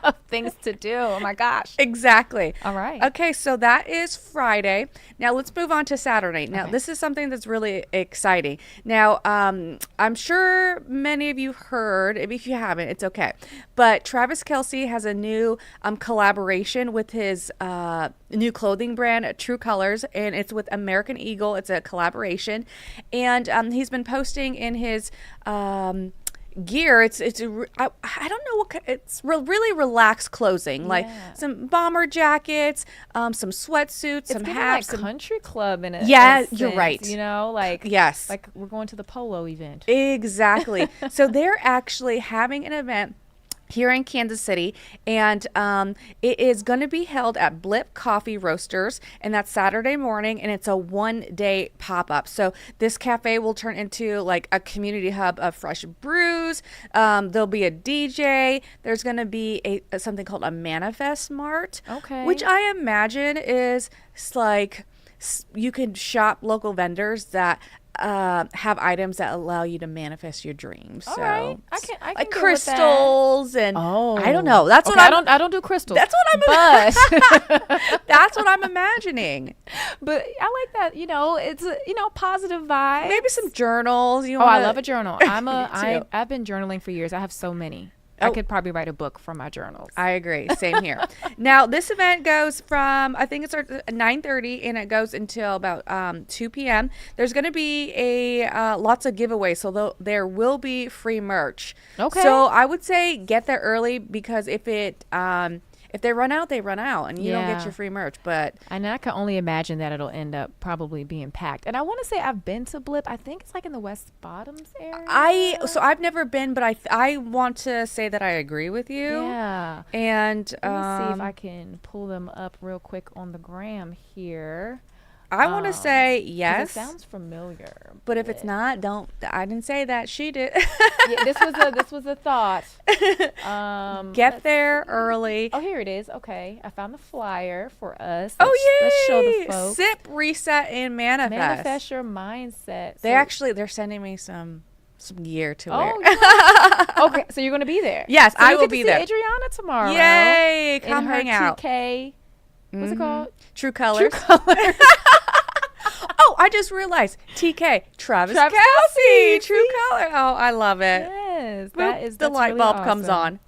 of things to do. Oh my gosh. Exactly. All right. Okay, so that is Friday. Now let's move on to Saturday. Now this is something that's really exciting. Now I'm sure many of you heard, if you haven't, it's okay. But Travis Kelce has a new collaboration with his new clothing brand, True Colors, and it's with American Eagle. It's a collaboration, and he's been posting in his gear. I don't know what it's really relaxed clothing, like some bomber jackets, some sweatsuits, some hats, like country club in it. Yeah, you're right. Like yes, like we're going to the polo event. Exactly. So they're actually having an event here in Kansas City, and it is going to be held at Blip Coffee Roasters, and that's Saturday morning, and it's a 1-day pop-up. So this cafe will turn into like a community hub of fresh brews. There'll be a DJ. There's going to be something called a Manifest Mart, which I imagine is like you can shop local vendors that have items that allow you to manifest your dreams. All so right. I can like go crystals with that. and I don't know. That's what I don't do crystals. That's what I'm. That's what I'm imagining. But I like that. It's a positive vibe. Maybe some journals. I love a journal. I've been journaling for years. I have so many. I could probably write a book from my journals. I agree. Same here. Now, this event goes from, I think it starts at 9:30 and it goes until about 2 p.m. There's going to be lots of giveaways, so there will be free merch. Okay. So I would say get there early, because if they run out, they run out, and you don't get your free merch. But and I can only imagine that it'll end up probably being packed. And I want to say I've been to Blip. I think it's like in the West Bottoms area. So I've never been, but I want to say that I agree with you. Yeah. And let me see if I can pull them up real quick on the gram here. I want to say yes. It sounds familiar. But if it's not, don't. I didn't say that. She did. Yeah, this was a thought. Get there early. Oh, here it is. Okay, I found the flyer for us. Yay! Let's show the folks. Sip, reset, and manifest. Manifest your mindset. They're sending me some gear to wear. Yeah. Okay, so you're gonna be there. Yes, so I you will get to be see there. Adriana tomorrow. Yay! Come in her hang out. TK. What's it called? True Colors. True Colors. Oh, I just realized. TK. Travis Kelce. True Color. Oh, I love it. Yes. Boop, the that's light really bulb comes on.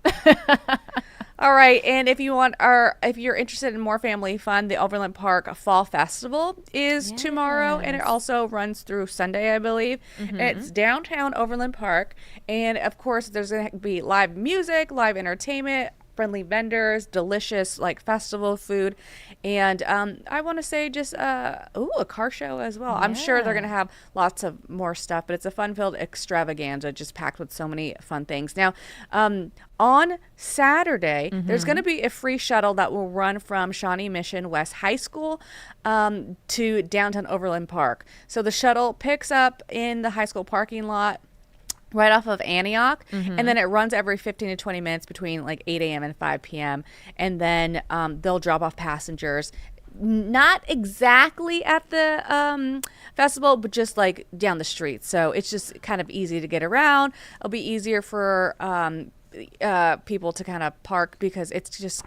All right, and if you're interested in more family fun, the Overland Park Fall Festival is tomorrow, and it also runs through Sunday, I believe. And it's downtown Overland Park, and of course, there's going to be live music, live entertainment, friendly vendors, delicious festival food, and I want to say just a car show as well. I'm sure they're gonna have lots of more stuff, but it's a fun-filled extravaganza just packed with so many fun things. Now, on Saturday, there's gonna be a free shuttle that will run from Shawnee Mission West High School to downtown Overland Park. So the shuttle picks up in the high school parking lot right off of Antioch, and then it runs every 15 to 20 minutes between 8 a.m. and 5 p.m. And then they'll drop off passengers, not exactly at the festival, but just down the street. So it's just kind of easy to get around. It'll be easier for people to kind of park, because it's just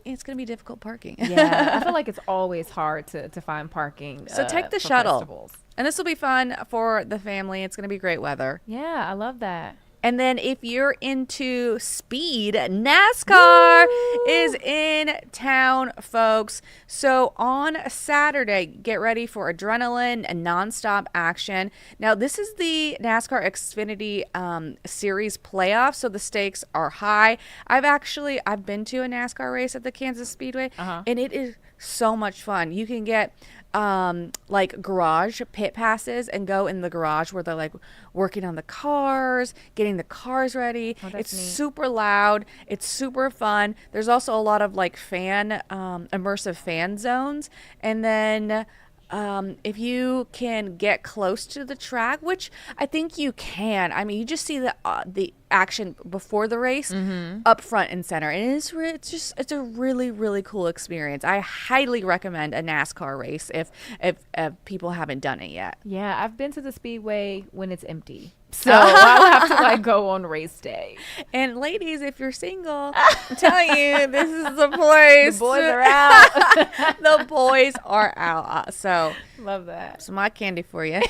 it's going to be difficult parking. Yeah, I feel like it's always hard to find parking. So take the for shuttle. Festivals. And this will be fun for the family. It's going to be great weather. Yeah, I love that. And then if you're into speed, NASCAR is in town, folks. So on Saturday, get ready for adrenaline and nonstop action. Now, this is the NASCAR Xfinity Series playoff, so the stakes are high. I've been to a NASCAR race at the Kansas Speedway, and it is so much fun. You can get garage pit passes and go in the garage where they're working on the cars, getting the cars ready. It's neat. Super loud. It's super fun. There's also a lot of immersive fan zones. And then if you can get close to the track, which I think you can. I mean, you just see the action before the race up front and center, and it's a really, really cool experience. I highly recommend a NASCAR race if people haven't done it yet. Yeah, I've been to the Speedway when it's empty, so I'll have to go on race day. And ladies, if you're single, I'm telling you, this is the place. The boys are out. The boys are out. So love that. Some eye candy for you.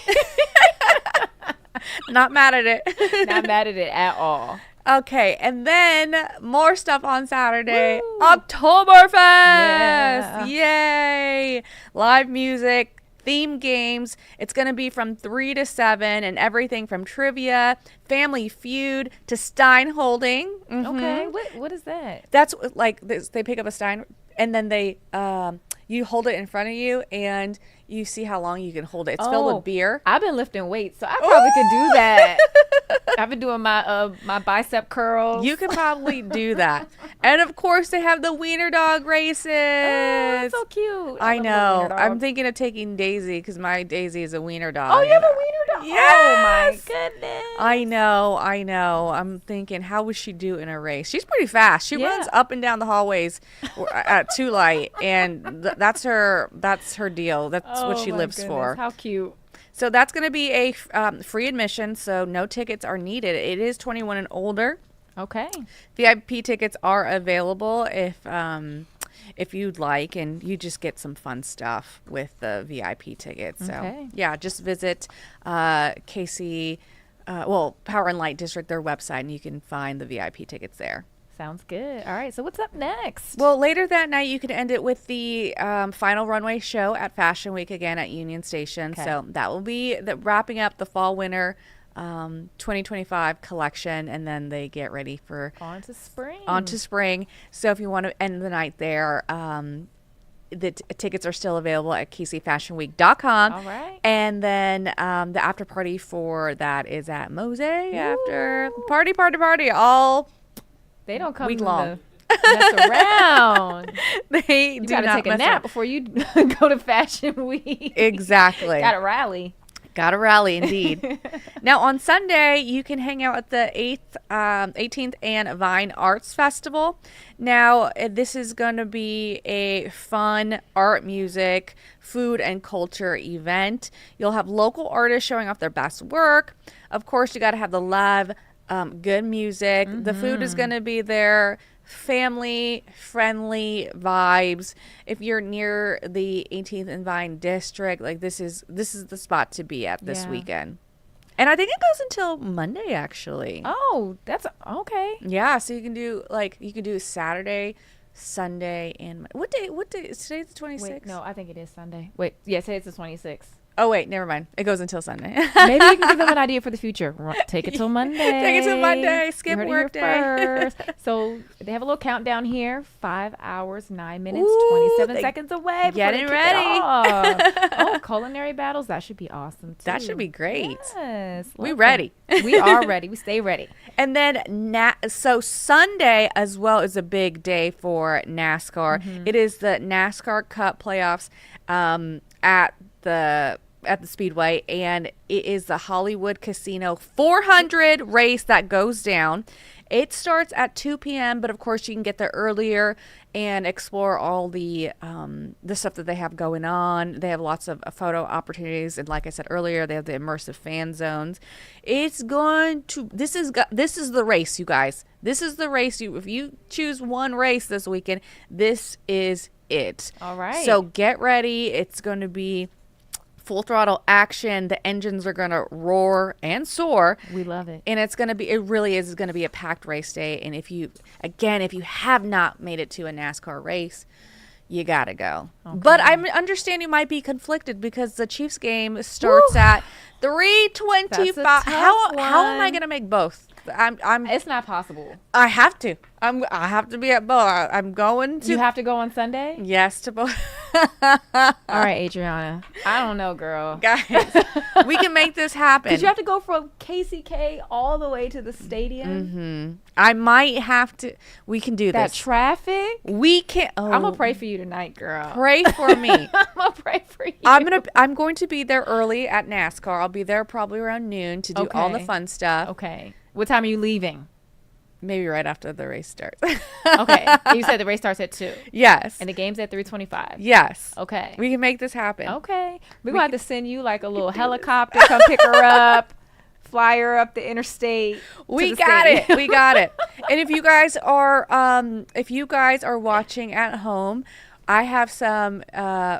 Not mad at it. Not mad at it at all. Okay, and then more stuff on Saturday. Woo! Oktoberfest! Yeah. Yay! Live music, theme games. It's going to be from 3 to 7, and everything from trivia, Family Feud, to Stein holding. Okay, what is that? That's they pick up a Stein, and then they you hold it in front of you, and you see how long you can hold it. It's filled with beer. I've been lifting weights, so I probably could do that. I've been doing my bicep curls. You could probably do that. And of course, they have the wiener dog races. Oh, so cute. I know. I'm thinking of taking Daisy, because my Daisy is a wiener dog. Oh, you have a wiener dog? Yes. Oh my goodness. I know. I'm thinking, how would she do in a race? She's pretty fast. She runs up and down the hallways at 2 light, and that's her deal. That's what she lives for. How cute. So that's going to be a free admission, so no tickets are needed. It is 21 and older. Okay. VIP tickets are available if you'd like, and you just get some fun stuff with the VIP tickets. So yeah, just visit KC. Power and Light District, their website, and you can find the VIP tickets there. Sounds good. All right, so what's up next? Well, later that night, you can end it with the final runway show at Fashion Week again at Union Station. Okay. So that will be wrapping up the fall-winter 2025 collection, and then they get ready for On to spring. So if you want to end the night there, the tickets are still available at kcfashionweek.com. All right. And then the after party for that is at Mose after party all They don't come week long. Mess around. They You do gotta not take a mess nap around. before you go to Fashion Week. Exactly. Gotta rally. Gotta rally, indeed. Now, on Sunday, you can hang out at the 18th and Vine Arts Festival. Now, this is going to be a fun art, music, food, and culture event. You'll have local artists showing off their best work. Of course, you got to have the live, good music. The food is going to be there. Family friendly vibes. If you're near the 18th and Vine district, like this is the spot to be at this weekend. And I think it goes until Monday, actually. Oh, that's okay. Yeah, so you can do Saturday, Sunday, and what day is today? The 26th? Wait, no, I think it is Sunday. Wait, yeah, today it's the 26th. Oh wait, never mind. It goes until Sunday. Maybe you can give them an idea for the future. Take it till Monday. Take it till Monday. Skip You heard it work here day. first. So they have a little countdown here. 5 hours, 9 minutes, 27 seconds away. before Getting they kick ready. it off. Oh, culinary battles. That should be awesome too. That should be great. Yes. We love ready. that. We are ready. We stay ready. And then so Sunday as well is a big day for NASCAR. It is the NASCAR Cup playoffs at the Speedway, and it is the Hollywood Casino 400 race that goes down. It starts at 2 p.m., but of course you can get there earlier and explore all the stuff that they have going on. They have lots of photo opportunities, and like I said earlier, they have the immersive fan zones. This is the race, you guys. This is the race. If you choose one race this weekend, this is it. All right. So get ready. It's going to be full throttle action. The engines are going to roar and soar. We love it. And it really is going to be a packed race day. And if you have not made it to a NASCAR race, you got to go. Okay. But I understand you might be conflicted because the Chiefs game starts at 3:25. How am I going to make both? It's not possible. I have to. I have to be at both. I'm going to. You have to go on Sunday? Yes, to both. All right, Adriana. I don't know, girl. Guys, we can make this happen. Did you have to go from KCK all the way to the stadium? I might have to. We can do That this. traffic? We can. Oh, I'm gonna pray for you tonight, girl. Pray for me. I'm gonna pray for you. I'm going to be there early at NASCAR. I'll be there probably around noon to do all the Okay. fun stuff. Okay. What time are you leaving? Maybe right after the race starts. Okay. You said the race starts at 2. Yes. And the game's at 3:25. Yes. Okay. We can make this happen. Okay. We're gonna have to send you like a little helicopter, come pick her up, fly her up the interstate. We got it. We got it. And if you guys are watching at home, I have some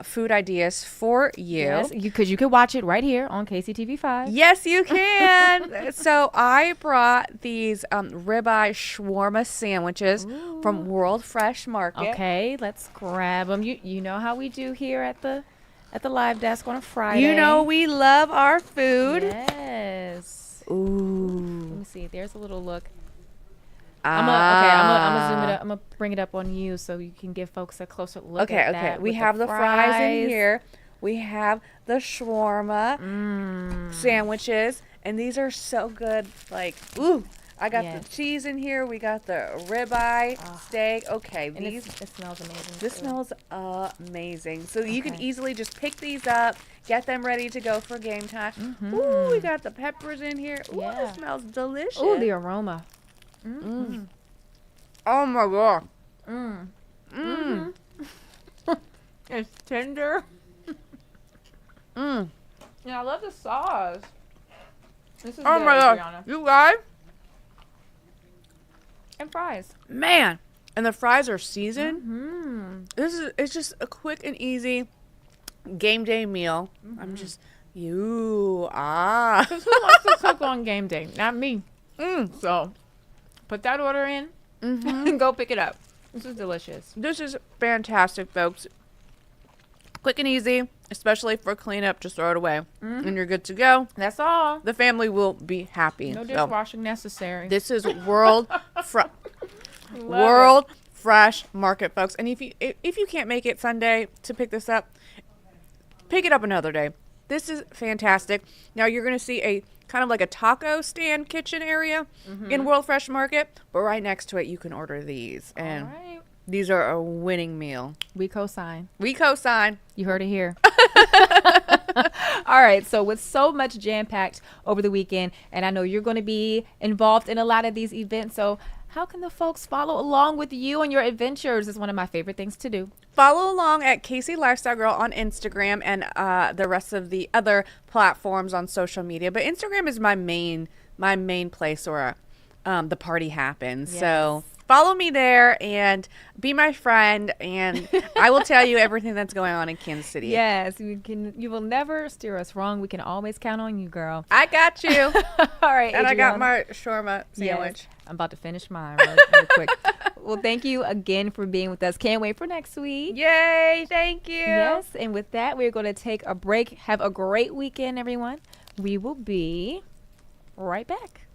food ideas for you. Yes, because you could watch it right here on KCTV5. Yes, you can. So I brought these ribeye shawarma sandwiches from World Fresh Market. Okay, let's grab them. You know how we do here at the live desk on a Friday. You know we love our food. Yes. Ooh. Let me see. There's a little look. I'm gonna zoom it up. I'm gonna bring it up on you so you can give folks a closer look at that. We have the fries in here. We have the shawarma sandwiches, and these are so good. Like, ooh, I got the cheese in here. We got the ribeye steak. Okay, And these. it smells amazing. This too. smells amazing. So you can easily just pick these up, get them ready to go for game time. Ooh, we got the peppers in here. Ooh, this smells delicious. Ooh, the aroma. Oh my god. It's tender. Yeah, I love the sauce. This is Oh good, my god. Adriana. You guys? And fries. Man. And the fries are seasoned. It's just a quick and easy game day meal. I'm just Who wants to cook on game day? Not me. So put that order in and go pick it up. This is delicious. This is fantastic, folks. Quick and easy, especially for cleanup. Just throw it away, and you're good to go. That's all. The family will be happy. No dishwashing necessary. This is world fresh market, folks. And if you can't make it Sunday to pick this up, pick it up another day. This is fantastic. Now you're going to see a kind of like a taco stand kitchen area in World Fresh Market, but right next to it you can order these, and these are a winning meal. We co-sign. We co-sign. You heard it here. All right, so with so much jam-packed over the weekend, and I know you're going to be involved in a lot of these events, so how can the folks follow along with you on your adventures? It's one of my favorite things to do. Follow along at Casey Lifestyle Girl on Instagram and the rest of the other platforms on social media. But Instagram is my main place where the party happens. Yes. So follow me there and be my friend, and I will tell you everything that's going on in Kansas City. Yes, you will never steer us wrong. We can always count on you, girl. I got you. All right, and I got Adriana. my shawarma sandwich. Yes. I'm about to finish mine real quick. Well, thank you again for being with us. Can't wait for next week. Yay, thank you. Yes, and with that, we're going to take a break. Have a great weekend, everyone. We will be right back.